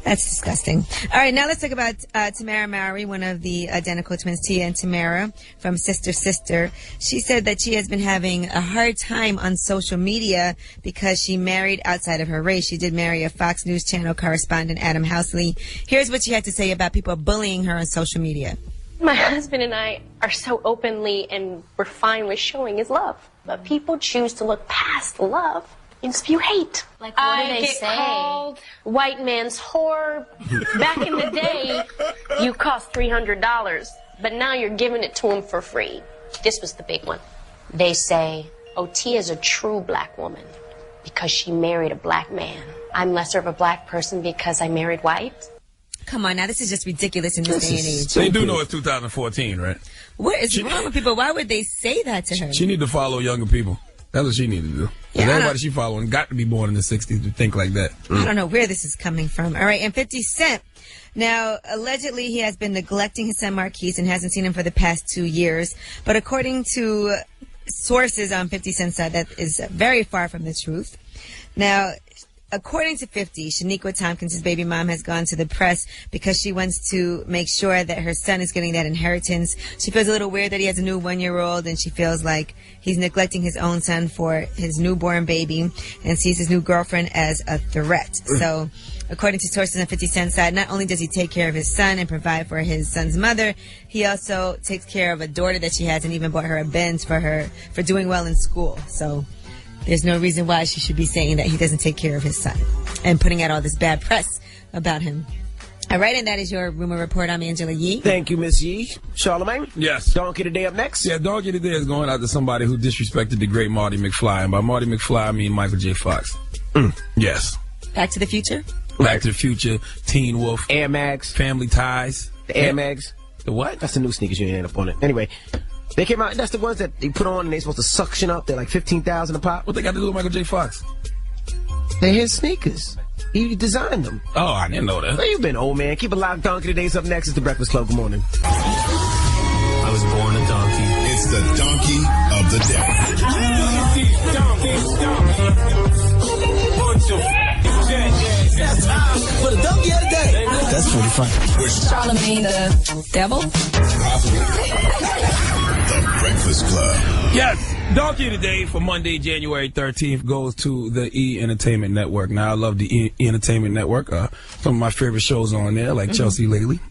B: That's disgusting. All right, now let's talk about Tamara Mowry, one of the identical twins, Tia and Tamara, from Sister Sister. She said that she has been having a hard time on social media because she married outside of her race. She did marry a Fox News Channel correspondent, Adam Housley. Here's what she had to say about people bullying her on social media.
N: My husband and I are so openly and we're fine with showing his love. But people choose to look past love and spew hate.
O: Like, what do they say?
N: Called white man's whore. Back in the day, you cost $300, but now you're giving it to him for free. This was the big one. They say, oh, Tia's a true black woman because she married a black man. I'm lesser of a black person because I married white.
B: Come on, now this is just ridiculous in this day and age.
C: They do know it's 2014, right?
B: What is wrong with people? Why would they say that to her?
C: She need to follow younger people. That's what she need to do.
B: Yeah,
C: everybody she following got to be born in the 60s to think like that.
B: I don't know where this is coming from. All right, and 50 Cent. Now, allegedly, he has been neglecting his son Marquise and hasn't seen him for the past 2 years. But according to sources on 50 Cent's side, that is very far from the truth. Now, according to 50, Shaniqua Tompkins, his baby mom, has gone to the press because she wants to make sure that her son is getting that inheritance. She feels a little weird that he has a new 1-year-old, and she feels like he's neglecting his own son for his newborn baby and sees his new girlfriend as a threat. So, according to sources on 50 Cent's side, not only does he take care of his son and provide for his son's mother, he also takes care of a daughter that she has and even bought her a Benz for doing well in school. So, there's no reason why she should be saying that he doesn't take care of his son and putting out all this bad press about him. All right, and that is your Rumor Report. I'm Angela Yee.
A: Thank you, Miss Yee. Charlamagne?
C: Yes.
A: Donkey Today up next?
C: Yeah, Donkey Today is going out to somebody who disrespected the great Marty McFly. And by Marty McFly, I mean Michael J. Fox. Yes.
B: Back to the Future?
C: Back to the Future, Teen Wolf.
A: Air Mags.
C: Family Ties.
A: The Air Mags.
C: The what?
A: That's the new sneakers you end up on it. Anyway. They came out, that's the ones that you put on and they're supposed to suction up. They're like $15,000 a pop.
C: What they got to do with Michael J. Fox?
A: They're his sneakers. He designed them.
C: Oh, I didn't know that.
A: Where you been, old man? Keep it locked. Donkey Today's up next. It's the Breakfast Club. Good morning.
D: I was born a donkey. It's the donkey of the day.
H: For the donkey of the day. That's Pretty funny.
K: Charlamagne the devil?
D: The Breakfast Club.
C: Yes, Donkey of the Day for Monday, January 13th goes to the E! Entertainment Network. Now, I love the E! Entertainment Network. Some of my favorite shows on there, like Chelsea Lately,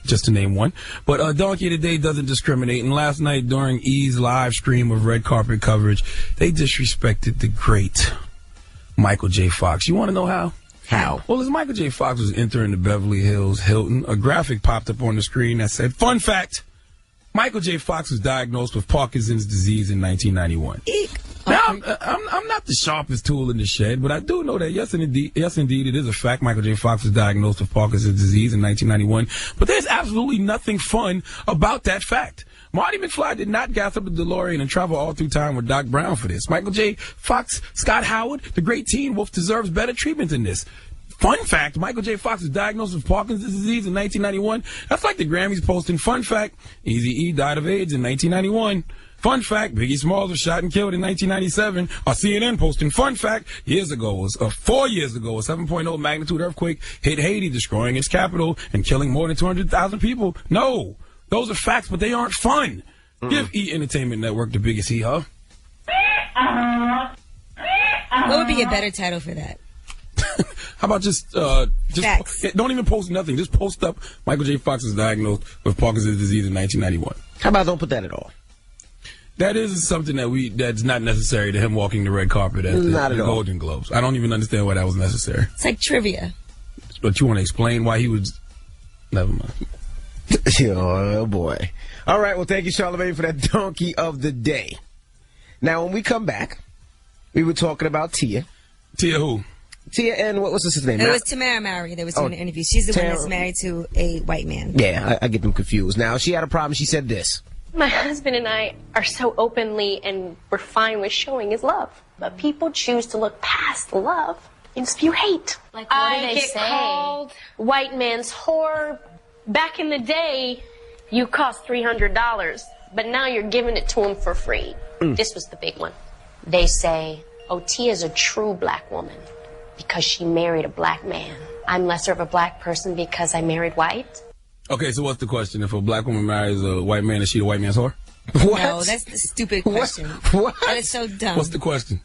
C: just to name one. But Donkey of the Day doesn't discriminate. And last night, during E!'s live stream of red carpet coverage, they disrespected the great Michael J. Fox. You want to know how?
A: How?
C: Well, as Michael J. Fox was entering the Beverly Hills Hilton, a graphic popped up on the screen that said, "Fun fact, Michael J. Fox was diagnosed with Parkinson's disease in 1991. Now, I'm not the sharpest tool in the shed, but I do know that, yes, indeed, it is a fact. Michael J. Fox was diagnosed with Parkinson's disease in 1991. But there's absolutely nothing fun about that fact. Marty McFly did not gas up the DeLorean and travel all through time with Doc Brown for this. Michael J. Fox, Scott Howard, the great Teen Wolf, deserves better treatment than this. Fun fact, Michael J. Fox was diagnosed with Parkinson's disease in 1991. That's like the Grammys posting, fun fact, Eazy-E died of AIDS in 1991. Fun fact, Biggie Smalls was shot and killed in 1997. Or CNN posting, fun fact, 4 years ago, a 7.0 magnitude earthquake hit Haiti, destroying its capital and killing more than 200,000 people. No, those are facts, but they aren't fun. Give E! Entertainment Network the biggest hee-haw.
B: What would be a better title for that?
C: How about just don't even post nothing. Just post up Michael J. Fox is diagnosed with Parkinson's disease in 1991.
A: How about don't put that at all?
C: That is something that's not necessary to him walking the red carpet at the Golden Globes. I don't even understand why that was necessary.
B: It's like trivia.
C: But you want to explain why he was... Never mind.
A: Oh, boy. All right, well, thank you, Charlamagne, for that Donkey of the Day. Now, when we come back, we were talking about Tia.
C: Tia who?
A: Tia and what was his name?
B: It was Tamara Mowry that was doing the interview. She's the one that's married to a white man.
A: Yeah, I get them confused. Now, she had a problem. She said this.
N: My husband and I are so openly and we're fine with showing his love. But people choose to look past the love and spew hate.
O: Like, what do they
N: get
O: say?
N: Called white man's whore. Back in the day, you cost $300, but now you're giving it to him for free. This was the big one. They say, oh, Tia's a true black woman because she married a black man. I'm lesser of a black person because I married white.
C: Okay, so what's the question? If a black woman marries a white man, is she the white man's whore?
A: What?
B: No, that's the stupid question.
A: What?
B: That is so dumb.
C: What's the question?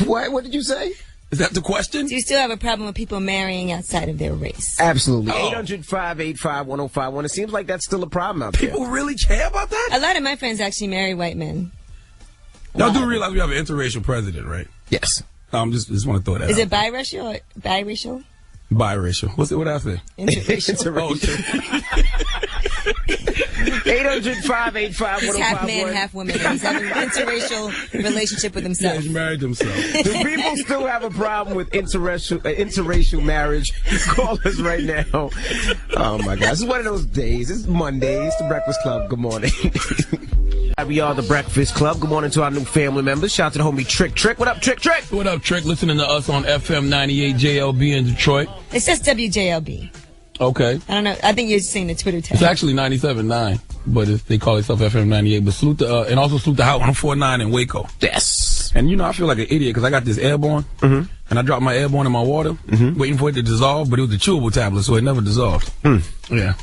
A: What did you say?
C: Is that the question?
B: Do you still have a problem with people marrying outside of their race?
A: Absolutely. 800-585-1051. It seems like that's still a problem out there.
C: People really care about that?
B: A lot of my friends actually marry white men.
C: Y'all do realize we have an interracial president, right?
A: Yes.
C: Just want to throw that out.
B: Is it biracial or biracial?
C: Biracial. What did I say?
B: Interracial.
A: 800-585-1051.
B: He's half man, half woman. He's having an interracial relationship with himself.
C: Yeah, he married himself.
A: Do people still have a problem with interracial marriage? Call us right now. Oh, my God. This is one of those days. It's Monday. It's the Breakfast Club. Good morning. We are the Breakfast Club. Good morning to our new family members. Shout out to the homie Trick. What up, Trick?
C: What up, Trick? Listening to us on FM 98 JLB in Detroit.
B: It says WJLB.
C: Okay.
B: I don't know. I think you're just saying the Twitter tag.
C: It's actually 97.9, but they call itself FM 98. But salute and also salute the Hot 104.9 in Waco.
A: Yes.
C: And I feel like an idiot because I got this airborne, and I dropped my airborne in my water, waiting for it to dissolve, but it was a chewable tablet, so it never dissolved. Yeah.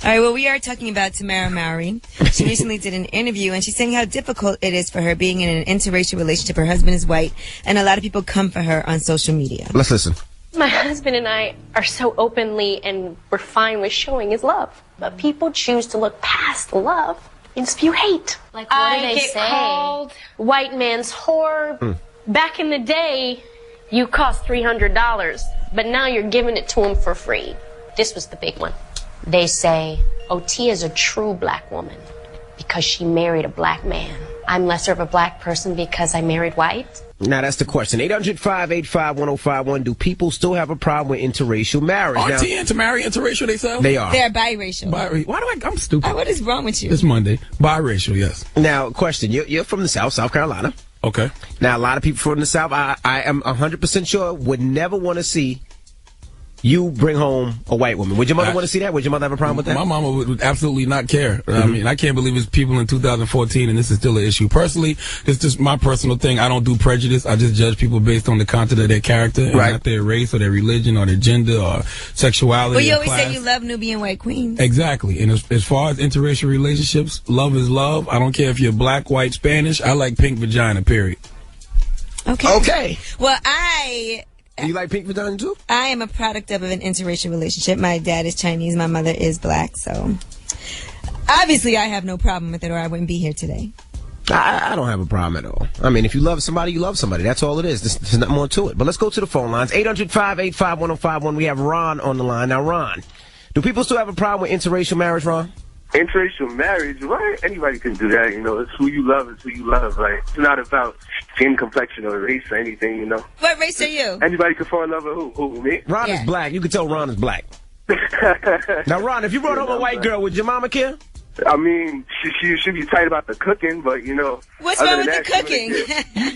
B: All right, well, we are talking about Tamara Mowry. She recently did an interview, and she's saying how difficult it is for her being in an interracial relationship. Her husband is white, and a lot of people come for her on social media.
A: Let's listen.
N: My husband and I are so openly and we're fine with showing his love. But people choose to look past the love and spew hate.
O: Like, what do they
N: get
O: say?
N: Called white man's whore. Back in the day, you cost $300, but now you're giving it to him for free. This was the big one. They say, oh, Tia's a true black woman because she married a black man. I'm lesser of a black person because I married white.
A: Now, that's the question. 800-585-1051. Do people still have a problem with interracial marriage?
C: Aren't Tia and Tamara interracial themselves?
A: They are.
B: They're biracial.
C: I'm stupid.
B: What is wrong with you?
C: It's Monday. Biracial, yes.
A: Now, question. You're from the South Carolina.
C: Okay.
A: Now, a lot of people from the South, I am 100% sure, would never want to see you bring home a white woman. Would your mother want to see that? Would your mother have a problem with that?
C: My mama would absolutely not care. I mean, I can't believe it's people in 2014 and this is still an issue. Personally, it's just my personal thing. I don't do prejudice. I just judge people based on the content of their character and not their race or their religion or their gender or sexuality.
B: Well, you
C: or
B: always
C: class.
B: say you love Nubian white queens.
C: Exactly. And as far as interracial relationships, love is love. I don't care if you're black, white, Spanish. I like pink vagina, period.
B: Okay. Well,
A: You like pink vagina too?
B: I am a product of an interracial relationship. My dad is Chinese, my mother is black, so obviously I have no problem with it or I wouldn't be here today.
A: I don't have a problem at all. I mean, if you love somebody, you love somebody. That's all it is. There's nothing more to it. But let's go to the phone lines. 800-585-1051. We have Ron on the line. Now, Ron, do people still have a problem with interracial marriage, Ron?
E: Interracial marriage, right? Anybody can do that, you know. It's who you love, it's who you love. Like, it's not about skin complexion or race or anything, you know.
B: What race are you?
E: Anybody can fall in love with who? Who, me?
A: Ron is black. You can tell Ron is black. Now, Ron, if you brought home a white girl, would your mama care?
E: I mean, she should be tight about the cooking, but, you know.
B: What's wrong with the cooking?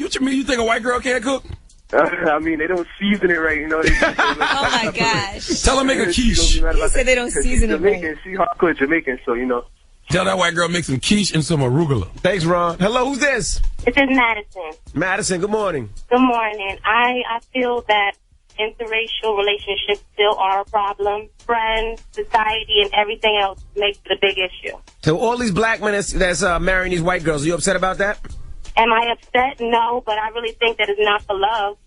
C: What you mean? You think a white girl can't cook?
E: I mean, they don't season it right, you know.
B: Oh, my gosh.
C: Tell her make a quiche.
B: He said they don't season it right.
E: She hardcore Jamaican, so, you know.
C: Tell that white girl make some quiche and some arugula.
A: Thanks, Ron. Hello, who's this?
I: This is Madison.
A: Madison, good morning.
I: Good morning. I feel that interracial relationships still are a problem. Friends, society, and everything else makes it a big issue.
A: So all these black men that's marrying these white girls, are you upset about that?
I: Am I upset? No, but I really think that it's not for love.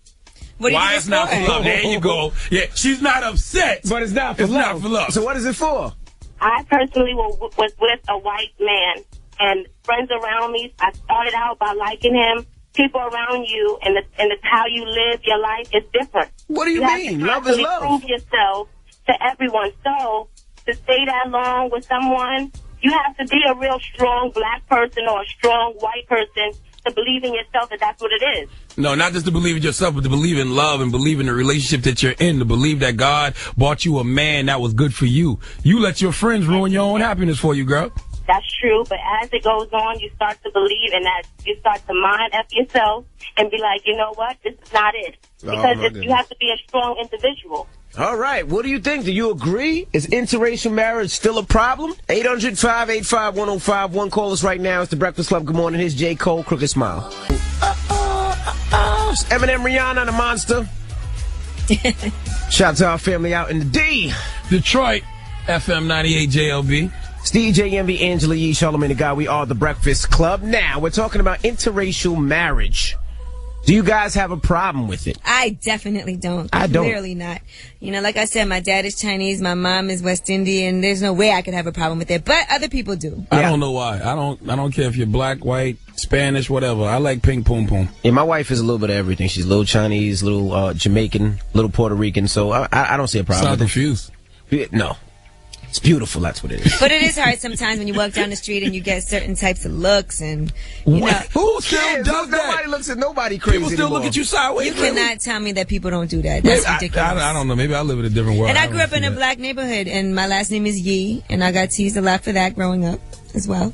C: Why it's not for love? There you go. Yeah, she's not upset.
A: But it's not for love.
C: Not for love.
A: So what is it for?
I: I personally was with a white man, and friends around me, I started out by liking him. People around you and how you live your life is different.
A: What do you mean? Love is love.
I: Prove yourself to everyone. So to stay that long with someone, you have to be a real strong black person or a strong white person to believe in yourself that that's what it is.
C: No, not just to believe in yourself, but to believe in love and believe in the relationship that you're in, to believe that God bought you a man that was good for you. You let your friends ruin your own happiness for you, girl.
I: That's true, but as it goes on, you start to believe and that you start to mind up yourself and be like, you know what, this is not it. Because you have to be a strong individual.
A: All right. What do you think? Do you agree? Is interracial marriage still a problem? 800-585-1051. Call us right now. It's the Breakfast Club. Good morning. Here's J. Cole, Crooked Smile. It's Eminem, Rihanna, the Monster. Shout out to our family out in the D.
C: Detroit, FM 98 JLB.
A: It's DJ Envy, Angela Yee, Charlamagne the Guy. We are the Breakfast Club. Now, we're talking about interracial marriage. Do you guys have a problem with it?
B: I definitely don't.
A: I don't.
B: Clearly not. You know, like I said, my dad is Chinese, my mom is West Indian. There's no way I could have a problem with it, but other people do.
C: I don't know why. I don't care if you're black, white, Spanish, whatever. I like pink poom poom.
A: Yeah, my wife is a little bit of everything. She's a little Chinese, little Jamaican, little Puerto Rican, so I don't see a problem with it.
C: Confused.
A: No. It's beautiful, that's what it is.
B: But it is hard sometimes when you walk down the street and you get certain types of looks and, you know.
C: Who still does that?
A: Nobody looks at nobody crazy
C: People still
A: anymore.
C: look at you sideways.
B: You cannot tell me that people don't do that. That's ridiculous.
C: I don't know. Maybe I live in a different world.
B: And I grew up in a black neighborhood, and my last name is Yee, and I got teased a lot for that growing up as well.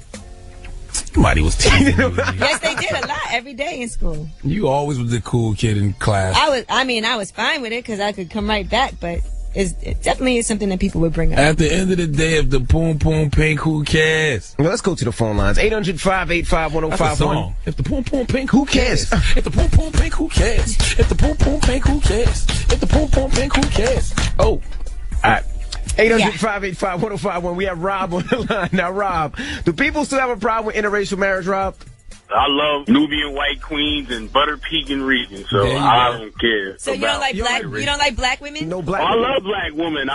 C: Somebody was teasing you.
B: Yes, they did a lot every day in school.
C: You always was the cool kid in class.
B: I was fine with it because I could come right back, but it definitely is something that people would bring up.
C: At the end of the day, if the poom poom pink, who cares?
A: Well, let's go to the phone lines. 800-585-1051.
C: If the poom poom pink, who cares? If the poom poom pink, who cares? If the poom poom pink, who cares? If the poom poom pink, who cares? Oh, all right.
A: 800-585-1051. We have Rob on the line. Now, Rob, do people still have a problem with interracial marriage, Rob?
O: I love Nubian white queens and butter pecan regions, so I don't care.
B: So you don't like black women?
A: No black
O: women. I love black women.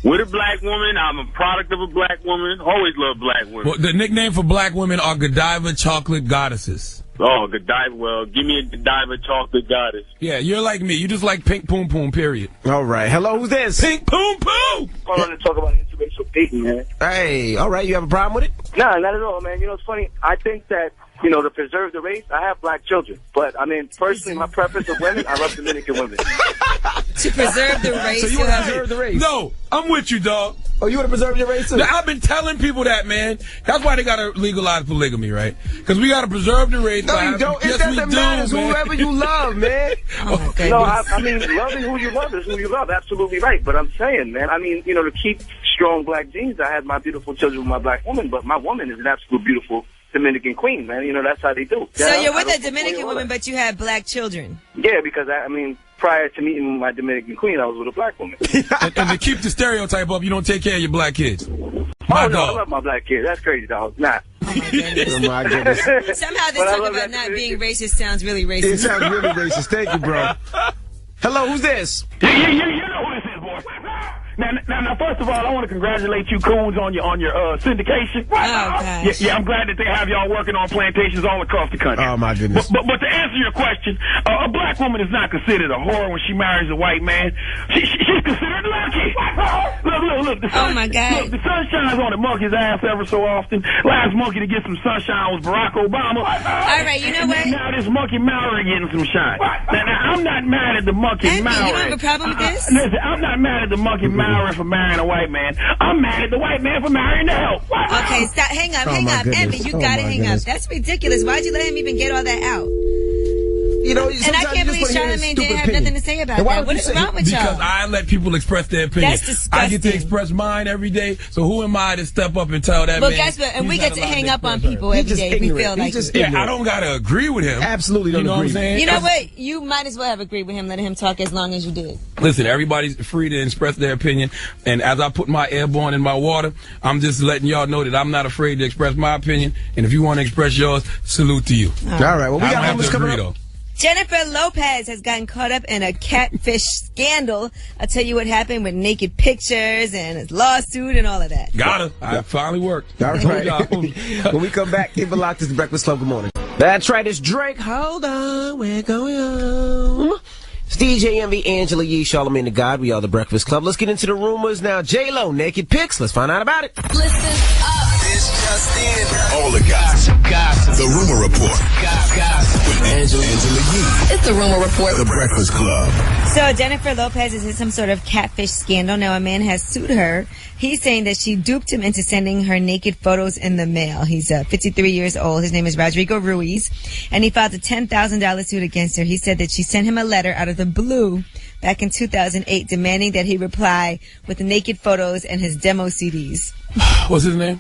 O: With a black woman, I'm a product of a black woman. Always love black women.
C: Well, the nickname for black women are Godiva chocolate goddesses.
O: Oh, Godiva. Well, give me a Godiva chocolate goddess.
C: Yeah, you're like me. You just like pink poom poom, period.
A: All right. Hello, who's this?
C: Pink poom poom!
E: I want to talk about interracial dating, man.
A: Hey, all right. You have a problem with it?
E: No, not at all, man. You know, it's funny. I think that, you know, to preserve the race, I have black children. But, I mean, personally, my preference of women, I love Dominican women.
B: To preserve the race,
C: so you want to preserve the race? No, I'm with you, dog.
A: Oh, you want to preserve your race too?
C: I've been telling people that, man. That's why they got to legalize polygamy, right? Because we got to preserve the race.
A: No, you don't. It doesn't matter. It's whoever you love, man.
E: No, I mean, loving who you love is who you love. Absolutely right. But I'm saying, man, I mean, you know, to keep strong black genes, I had my beautiful children with my black woman, but my woman is an absolute beautiful Dominican queen, man. You know, that's how they do.
B: So you're with a Dominican woman, but you have black children.
E: Yeah, because I mean, prior to meeting my Dominican queen, I was with a black woman.
C: and to keep the stereotype up, you don't take care of your black kids.
E: I love my black kids. That's crazy, dog. Nah.
A: Oh my goodness.
B: Somehow this talk about not being racist sounds really racist.
A: It sounds really racist. Thank you, bro. Hello, who's this?
P: You know who this is, boy. Now, first of all, I want to congratulate you, Coons, on your syndication.
B: Oh, gosh.
P: Yeah, I'm glad that they have y'all working on plantations all across the country.
A: Oh, my goodness.
P: But to answer your question, a black woman is not considered a whore when she marries a white man. She's considered lucky. Look.
B: Oh, my God.
P: Look, the sun shines on the monkey's ass ever so often. Last monkey to get some sunshine was Barack Obama.
B: All right, you know what?
P: Now this monkey Maori getting some shine. Now, I'm not mad at the monkey Maori.
B: You have a problem with this?
P: Listen, I'm not mad at the monkey Maori for marrying a white man. I'm mad at the white man for marrying the help.
B: Okay, stop. Hang up. Envy, you gotta hang up. That's ridiculous. Why'd you let him even get all that out?
A: You know,
B: and I can't believe Charlamagne didn't have nothing to say about that. What is wrong with y'all?
C: Because I let people express their opinion.
B: That's disgusting.
C: I get to express mine every day, so who am I to step up and tell that man?
B: But guess what? And we get to hang up on people every day. We feel like
C: I don't gotta agree with him.
A: Absolutely don't agree.
C: You know what I'm saying?
B: You know what? You might as well have agreed with him, letting him talk as long as you did.
C: Listen, everybody's free to express their opinion, and as I put my airborne in my water, I'm just letting y'all know that I'm not afraid to express my opinion, and if you want to express yours, salute to you.
A: All right, well, we got
C: homeless coming up.
B: Jennifer Lopez has gotten caught up in a catfish scandal. I'll tell you what happened with naked pictures and his lawsuit and all of that.
C: Got her. It finally worked.
A: All right. When we come back, keep it locked. It's the Breakfast Club. Good morning. That's right. It's Drake. Hold on. We're going home. It's DJ Envy, Angela Yee, Charlamagne the God. We are the Breakfast Club. Let's get into the rumors now. J-Lo, naked pics. Let's find out about it.
K: Listen up.
D: It's just in. All the gossip. The Rumor Report. Gossip. With Angela Yee.
K: It's the Rumor Report.
D: The Breakfast Club.
B: So Jennifer Lopez is in some sort of catfish scandal. Now a man has sued her. He's saying that she duped him into sending her naked photos in the mail. He's 53 years old. His name is Rodrigo Ruiz. And he filed a $10,000 suit against her. He said that she sent him a letter out of the blue back in 2008 demanding that he reply with the naked photos and his demo CDs.
C: What's his name?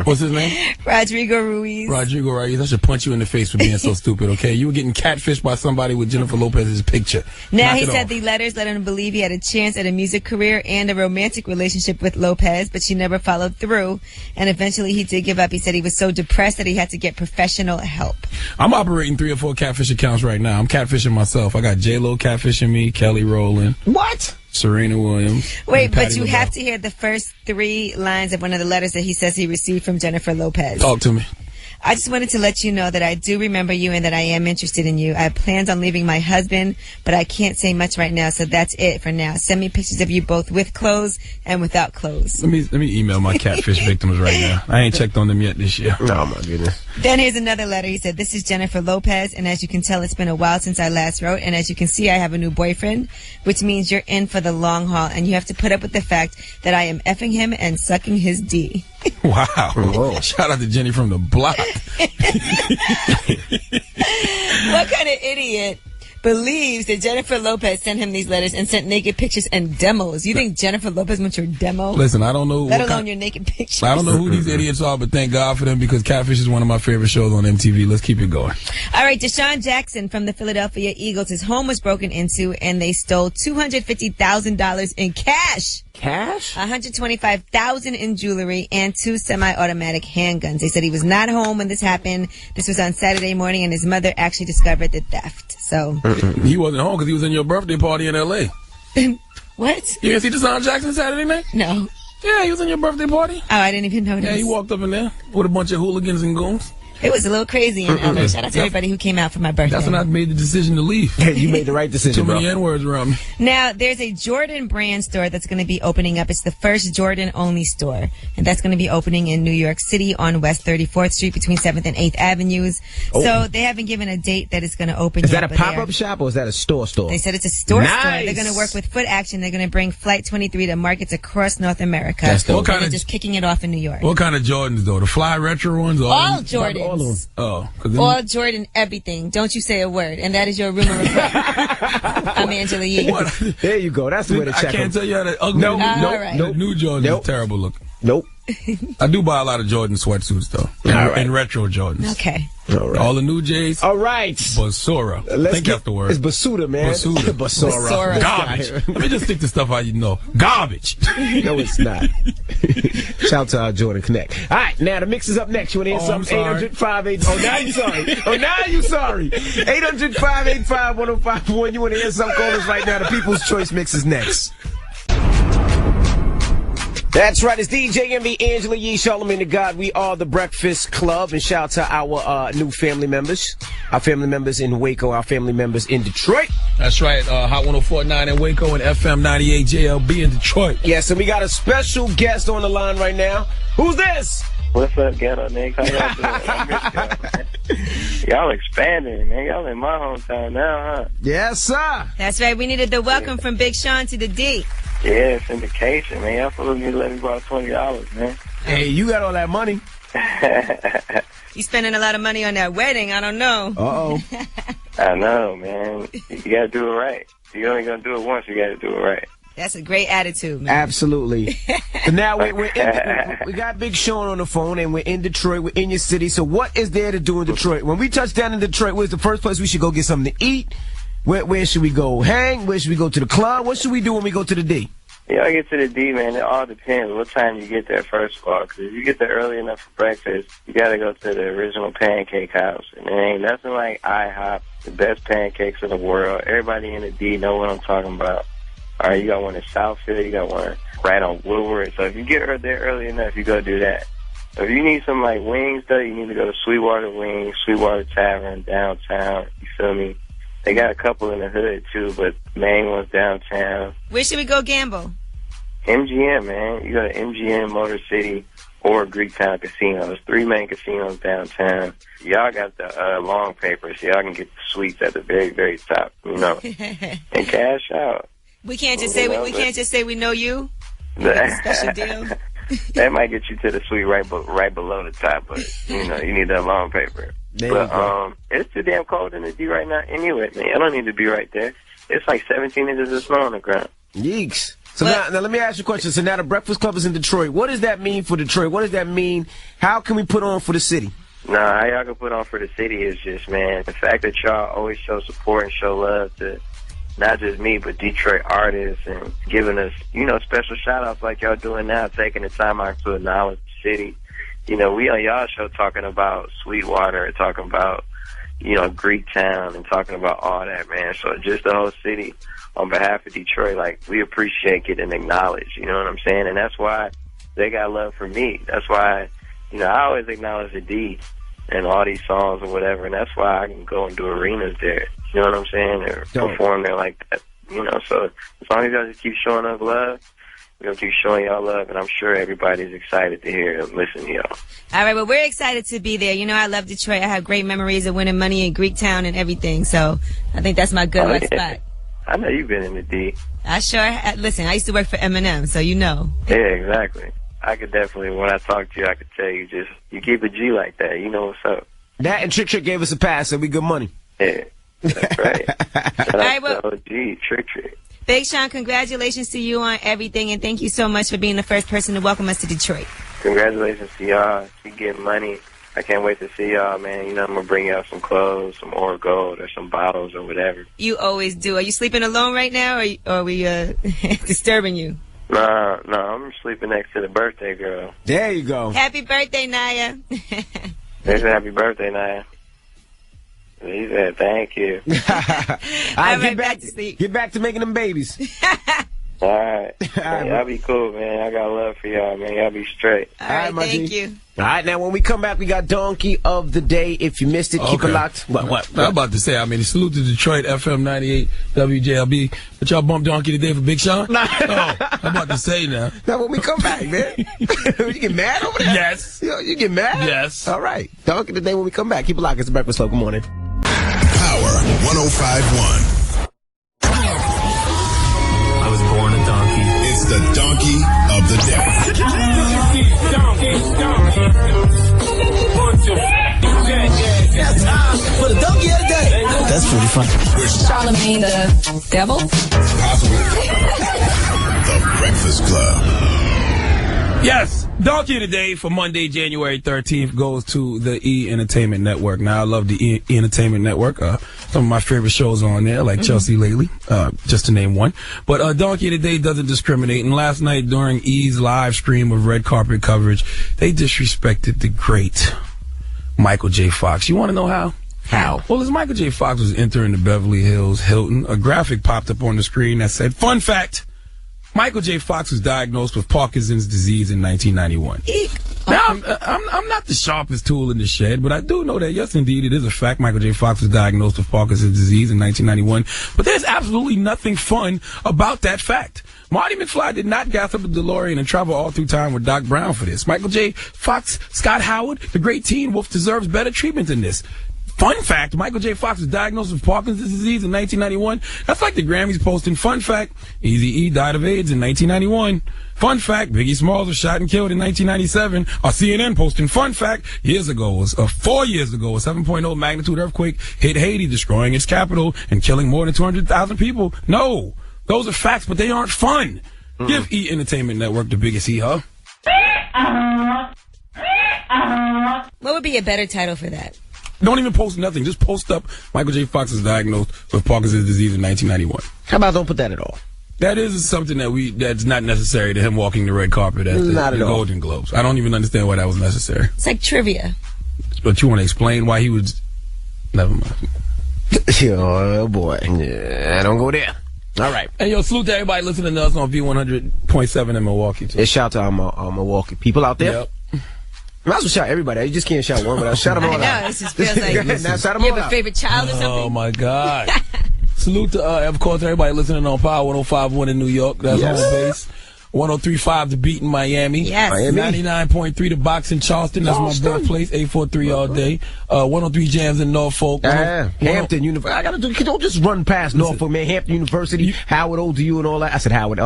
C: What's his name?
B: Rodrigo Ruiz.
C: Rodrigo Ruiz. I should punch you in the face for being so stupid, okay? You were getting catfished by somebody with Jennifer Lopez's picture.
B: Now he said the letters let him believe he had a chance at a music career and a romantic relationship with Lopez, but she never followed through. And eventually he did give up. He said he was so depressed that he had to get professional help.
C: I'm operating 3 or 4 catfish accounts right now. I'm catfishing myself. I got J-Lo catfishing me, Kelly Rowland.
A: What?
C: Serena Williams.
B: Wait, but you have to hear the first 3 lines of one of the letters that he says he received from Jennifer Lopez.
C: Talk to me.
B: I just wanted to let you know that I do remember you and that I am interested in you. I planned on leaving my husband, but I can't say much right now, so that's it for now. Send me pictures of you both with clothes and without clothes.
C: Let me email my catfish victims right now. I ain't checked on them yet this year.
A: Oh, my goodness.
B: Then here's another letter. He said, this is Jennifer Lopez, and as you can tell, it's been a while since I last wrote, and as you can see, I have a new boyfriend, which means you're in for the long haul, and you have to put up with the fact that I am effing him and sucking his D.
C: Wow. Whoa. Shout out to Jenny from the block.
B: What kind of idiot believes that Jennifer Lopez sent him these letters and sent naked pictures and demos? You think Jennifer Lopez wants your demo?
C: Listen, I don't know.
B: Let alone your naked pictures.
C: I don't know who these idiots are, but thank God for them because Catfish is one of my favorite shows on MTV. Let's keep it going.
B: All right, Deshaun Jackson from the Philadelphia Eagles, his home was broken into and they stole $250,000 in cash.
A: Cash?
B: $125,000 in jewelry and 2 semi-automatic handguns. They said he was not home when this happened. This was on Saturday morning, and his mother actually discovered the theft. So
C: he wasn't home because he was in your birthday party in L.A.
B: What?
C: You didn't see Deshaun Jackson Saturday night?
B: No.
C: Yeah, he was in your birthday party.
B: Oh, I didn't even notice.
C: Yeah, he walked up in there with a bunch of hooligans and goons.
B: It was a little crazy in LA. Shout out to everybody who came out for my birthday.
C: That's when I made the decision to leave.
A: You made the right decision,
C: Too
A: bro.
C: many N-words around me.
B: Now, there's a Jordan brand store that's going to be opening up. It's the first Jordan-only store. And that's going to be opening in New York City on West 34th Street between 7th and 8th Avenues.
A: Oh.
B: So they haven't given a date that it's going to open
A: Is
B: yet.
A: that a
B: but they're-
A: pop-up shop or is that a store?
B: They said it's a store.
A: Nice.
B: They're going to work with Foot Action. They're going to bring Flight 23 to markets across North America.
C: That's dope. What
B: And
C: kind
B: they're
C: of-
B: just kicking it off in New York.
C: What kind of Jordans, though? The fly retro ones? Or
B: All Jordans.
C: All of them. Oh. 'cause then-
B: All Jordan everything. Don't you say a word. And that is your rumor report. I'm Angela Yee.
A: There you go. That's the way to check
C: I can't
A: them.
C: tell you how the ugly
A: Nope,
C: the new Jordans is terrible looking.
A: Nope.
C: I do buy a lot of Jordan sweatsuits, though. And retro Jordans.
B: Okay.
A: All right.
C: All the new J's.
A: All right.
C: Basura. Think afterward.
A: It's Basuda, man.
C: Basuda.
A: Basura.
C: Garbage. Let me just stick to stuff you know. Garbage.
A: No, it's not. Shout to our Jordan Connect. All right, now the mix is up next. You want to hear
C: I'm
A: something?
C: sorry.
A: 800-58... Oh, now you sorry. Oh, now you sorry. 800-585-1051. You want to hear something? Call us right now. The People's Choice Mix is next. That's right. It's DJ Envy, Angela Yee, Charlamagne the God. We are the Breakfast Club. And shout out to our new family members. Our family members in Waco. Our family members in Detroit.
C: That's right. Hot 104.9 in Waco and FM 98 JLB in Detroit.
A: Yes, and we got a special guest on the line right now. Who's this?
Q: What's up, ghetto niggas? How y'all doing? I miss y'all, man. Y'all expanding, man. Y'all in my hometown now, huh?
A: Yes, sir.
B: That's right. We needed the welcome from Big Sean to the D.
Q: Yeah, syndication, man. Y'all supposed to be letting me borrow $20, man.
A: Hey, you got all that money.
B: You spending a lot of money on that wedding. I don't know.
A: Uh-oh.
Q: I know, man. You gotta do it right. You're only gonna do it once, you gotta do it right.
B: That's a great attitude, man.
A: Absolutely. So now we got Big Sean on the phone, and we're in Detroit. We're in your city. So what is there to do in Detroit? When we touch down in Detroit, where's the first place we should go get something to eat? Where should we go hang? Where should we go to the club? What should we do when we go to the D?
Q: Y'all get to the D, man. It all depends what time you get there, first of all. Because if you get there early enough for breakfast, you got to go to the original pancake house. And there ain't nothing like IHOP, the best pancakes in the world. Everybody in the D know what I'm talking about. All right, you got one in Southfield, you got one right on Woodward. So if you get there early enough, you go do that. So if you need some, like, wings, though, you need to go to Sweetwater Wings, Sweetwater Tavern, downtown. You feel me? They got a couple in the hood, too, but main one's downtown.
B: Where should we go gamble?
Q: MGM, man. You go to MGM, Motor City, or Greektown Casinos. 3 main casinos downtown. Y'all got the long paper, so y'all can get the suites at the very, very top, you know, and cash out.
B: We can't just say we can't just say we know you. Special deal.
Q: That might get you to the suite right below the top, but you know you need that long paper. It's too damn cold in the D right now anyway, man. I don't need to be right there. It's like 17 inches of snow on the ground.
A: Yeeks. So now let me ask you a question. So now the Breakfast Club is in Detroit. What does that mean for Detroit? What does that mean? How can we put on for the city?
Q: Nah, how y'all can put on for the city is just, man, the fact that y'all always show support and show love to not just me, but Detroit artists and giving us, you know, special shout-outs like y'all doing now, taking the time out to acknowledge the city. You know, we on y'all show talking about Sweetwater and talking about, you know, Greektown and talking about all that, man. So just the whole city, on behalf of Detroit, like, we appreciate getting acknowledged, you know what I'm saying? And that's why they got love for me. That's why, you know, I always acknowledge the D and all these songs or whatever, and that's why I can go and do arenas there. You know what I'm saying? Or perform there like that. You know, so as long as y'all just keep showing us love, we're going to keep showing y'all love, and I'm sure everybody's excited to hear and listen to y'all.
B: All right, well, we're excited to be there. You know, I love Detroit. I have great memories of winning money in Greektown and everything, so I think that's my good luck spot.
Q: I know you've been in the D.
B: I sure listen, I used to work for Eminem, so you know.
Q: Yeah, exactly. I could definitely, when I talk to you, I could tell you just, you keep a G like that. You know what's up.
A: That and Trick Trick gave us a pass, so we good money.
Q: Yeah, that's right. Shout
B: All right,
Q: out
B: well,
Q: to OG, Trick Trick.
B: Big Sean, congratulations to you on everything, and thank you so much for being the first person to welcome us to Detroit.
Q: Congratulations to y'all. Keep getting money. I can't wait to see y'all, man. You know, I'm going to bring y'all some clothes, some Ore Gold, or some bottles or whatever.
B: You always do. Are you sleeping alone right now, or are we disturbing you?
Q: No, I'm sleeping next to the birthday girl.
A: There you go.
B: Happy birthday, Naya.
Q: They said happy birthday, Naya. He said thank you.
A: All right, get back to sleep. Get back to making them babies.
Q: All right. Man, y'all be cool, man. I got love for y'all, man. Y'all be straight.
B: All right,
A: my
B: thank
A: G.
B: you.
A: All right, now when we come back, we got Donkey of the Day. If you missed it, keep it locked. What?
C: I'm about to say, I mean, salute to Detroit, FM 98, WJLB. But y'all bump Donkey today for Big Sean? No. I'm about to say now.
A: Now when we come back, man. You get mad over there?
C: Yes.
A: You get mad?
C: Yes.
A: All right. Donkey of the Day when we come back. Keep it locked. It's the Breakfast Club. Good morning.
R: Power 105.1.
S: I was born a donkey.
R: It's the Donkey of the Day.
H: It's time for the Donkey of the Day.
S: That's pretty fun.
K: Charlamagne the devil?
R: Possibly. The Breakfast Club.
C: Yes, Donkey of the Day for Monday, January 13th goes to the E! Entertainment Network. Now, I love the E! Entertainment Network. Some of my favorite shows on there, like Chelsea Lately, just to name one. But Donkey of the Day doesn't discriminate. And last night during E's live stream of red carpet coverage, they disrespected the great Michael J. Fox. You want to know how?
A: How?
C: Well, as Michael J. Fox was entering the Beverly Hills Hilton, a graphic popped up on the screen that said, "Fun fact, Michael J. Fox was diagnosed with Parkinson's disease in 1991. Now, I'm not the sharpest tool in the shed, but I do know that, yes, indeed, it is a fact. Michael J. Fox was diagnosed with Parkinson's disease in 1991. But there's absolutely nothing fun about that fact. Marty McFly did not gas up a DeLorean and travel all through time with Doc Brown for this. Michael J. Fox, Scott Howard, the great Teen Wolf deserves better treatment than this. Fun fact, Michael J. Fox was diagnosed with Parkinson's disease in 1991. That's like the Grammys posting, fun fact, Eazy-E died of AIDS in 1991. Fun fact, Biggie Smalls was shot and killed in 1997. Or CNN posting, fun fact, 4 years ago, a 7.0 magnitude earthquake hit Haiti, destroying its capital and killing more than 200,000 people. No, those are facts, but they aren't fun. Give E! Entertainment Network the biggest hee-haw.
B: What would be a better title for that?
C: Don't even post nothing. Just post up Michael J. Fox was diagnosed with Parkinson's disease in 1991.
A: How about don't put that at all?
C: That is something that's not necessary to him walking the red carpet at the Golden Globes. I don't even understand why that was necessary.
B: It's like trivia.
C: But you want to explain why he was... Never mind.
A: Oh, boy. Yeah, don't go there. All right.
C: And yo, salute to everybody listening to us on V100.7 in Milwaukee, too.
A: It's shout to our Milwaukee people out there.
C: Yep.
A: I might as well shout everybody. You just can't shout one, but I'll shout them all out.
B: I know, this just feels like
A: now, shout them
B: you
A: all
B: have a
A: out.
B: favorite child or something.
C: Oh, my God. Salute to, of course, everybody listening on Power 105.1 in New York. That's home base. 103.5 The Beat in Miami.
B: Yes.
C: Miami. 99.3 The Box in Charleston. That's my birthplace. 843 all day. 103 Jams in Norfolk.
A: Hampton University. Don't just run past Norfolk, man. Hampton University, Howard, ODU, and all that. I said Howard.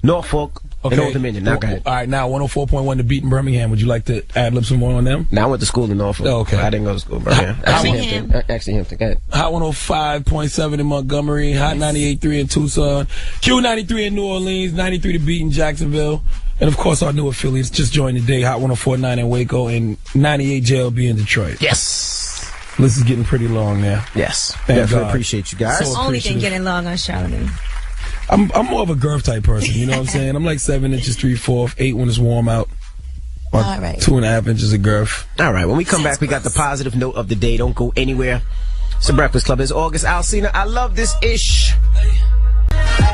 A: Norfolk. And Old Dominion. Now, go ahead.
C: All right, now 104.1 The Beat in Birmingham. Would you like to ad-lib some more on them?
A: Now I went to school in Norfolk.
C: Oh, okay.
A: I didn't go to school in Birmingham. Actually, Hampton. Go ahead.
C: Hot 105.7 in Montgomery. Hot 98.3 in Tucson. Q93 in New Orleans. 93 The Beat in Jacksonville. And, of course, our new affiliates just joined today. Hot 104.9 in Waco and 98 JLB in Detroit.
A: Yes.
C: List is getting pretty long now.
A: Yes.
C: Thank
A: Definitely
C: God.
A: appreciate you guys.
B: It's only been getting long on Charlamagne.
C: I'm more of a girth type person, you know what I'm saying? I'm like 7 inches 3/4, 8 when it's warm out.
B: All right.
C: 2.5 inches of girth.
A: All right, when we come back, we got the positive note of the day. Don't go anywhere. It's the Breakfast Club. It's August Alsina. I love this ish.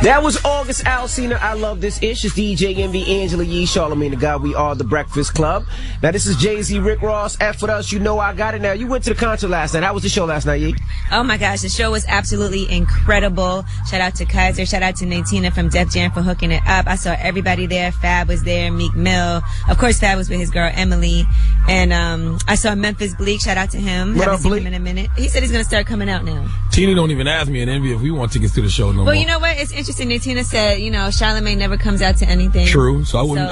A: That was August Alsina. I love this ish. It's DJ Envy, Angela Yee, Charlamagne the God. We are the Breakfast Club. Now, this is Jay-Z, Rick Ross. F with us. You know I got it now. You went to the concert last night. How was the show last night, Yee?
B: Oh my gosh, the show was absolutely incredible. Shout out to Kaiser. Shout out to Natina from Def Jam for hooking it up. I saw everybody there. Fab was there. Meek Mill. Of course, Fab was with his girl, Emily. And I saw Memphis Bleak. Shout out to him.
A: What
B: Haven't
A: up,
B: seen
A: Bleak?
B: him in a minute. He said he's going to start coming out now.
C: Tina don't even ask me and Envy if we want tickets to the show no more.
B: Well, you know what? It's interesting. Natina said, you know, Charlamagne never comes out to anything.
C: True, so I wouldn't.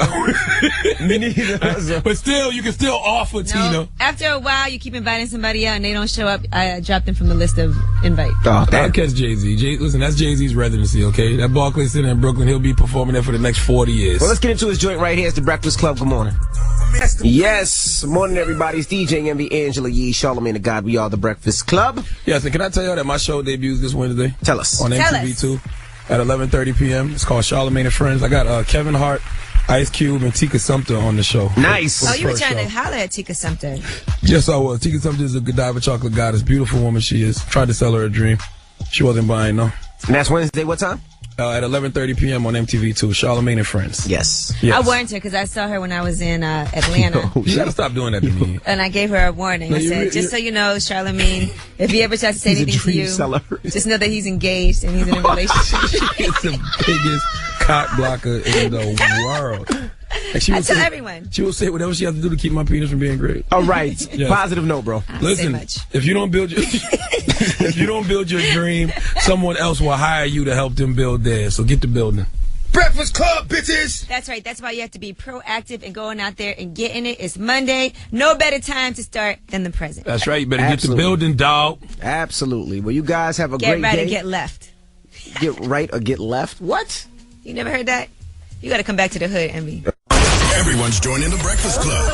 C: Me neither. But still, you can still offer, Tina.
B: After a while, you keep inviting somebody out and they don't show up. I dropped them from the list of invite.
C: I'll catch Jay-Z. Listen, that's Jay-Z's residency, okay? That Barclays Center in Brooklyn, he'll be performing there for the next 40 years.
A: Well, let's get into his joint right here. It's the Breakfast Club. Good morning. Yes, morning, everybody. It's DJ Envy, Angela Yee, Charlamagne the God. We are the Breakfast Club.
C: Yes, and can I tell y'all that my show debuts this Wednesday?
A: Tell us.
C: On MTV2 at 11:30 p.m. It's called Charlamagne and Friends. I got Kevin Hart, Ice Cube, and Tika Sumpter on the show.
A: Nice.
B: Oh, you were trying to holler at Tika Sumpter.
C: Yes, I was. Tika Sumpter is a Godiva chocolate goddess. Beautiful woman she is. Tried to sell her a dream. She wasn't buying, no.
A: And that's Wednesday. What time?
C: At 11:30 p.m. on MTV2, Charlamagne and Friends.
A: Yes.
B: I warned her because I saw her when I was in Atlanta.
C: You gotta stop doing that to me.
B: And I gave her a warning. I said, just so you know, Charlamagne, if he ever tries to say anything to you, just know that he's engaged and he's in a relationship.
C: It's the biggest cock blocker in the world. And she
B: I
C: will
B: tell
C: say,
B: everyone.
C: She will say whatever she has to do to keep my penis from being great.
A: All right. Positive note, bro.
C: Listen, if you don't build your if you don't build your dream, someone else will hire you to help them build theirs. So get to building.
D: Breakfast Club, bitches!
B: That's right. That's why you have to be proactive and going out there and getting it. It's Monday. No better time to start than the present.
C: That's right. You better get to building, dog.
A: Absolutely. Well, you guys have a
B: Get
A: great
B: right
A: day.
B: or get left.
A: Get right or get left? What?
B: You never heard that? You got to come back to the hood, Envy.
R: Everyone's joining the Breakfast Club.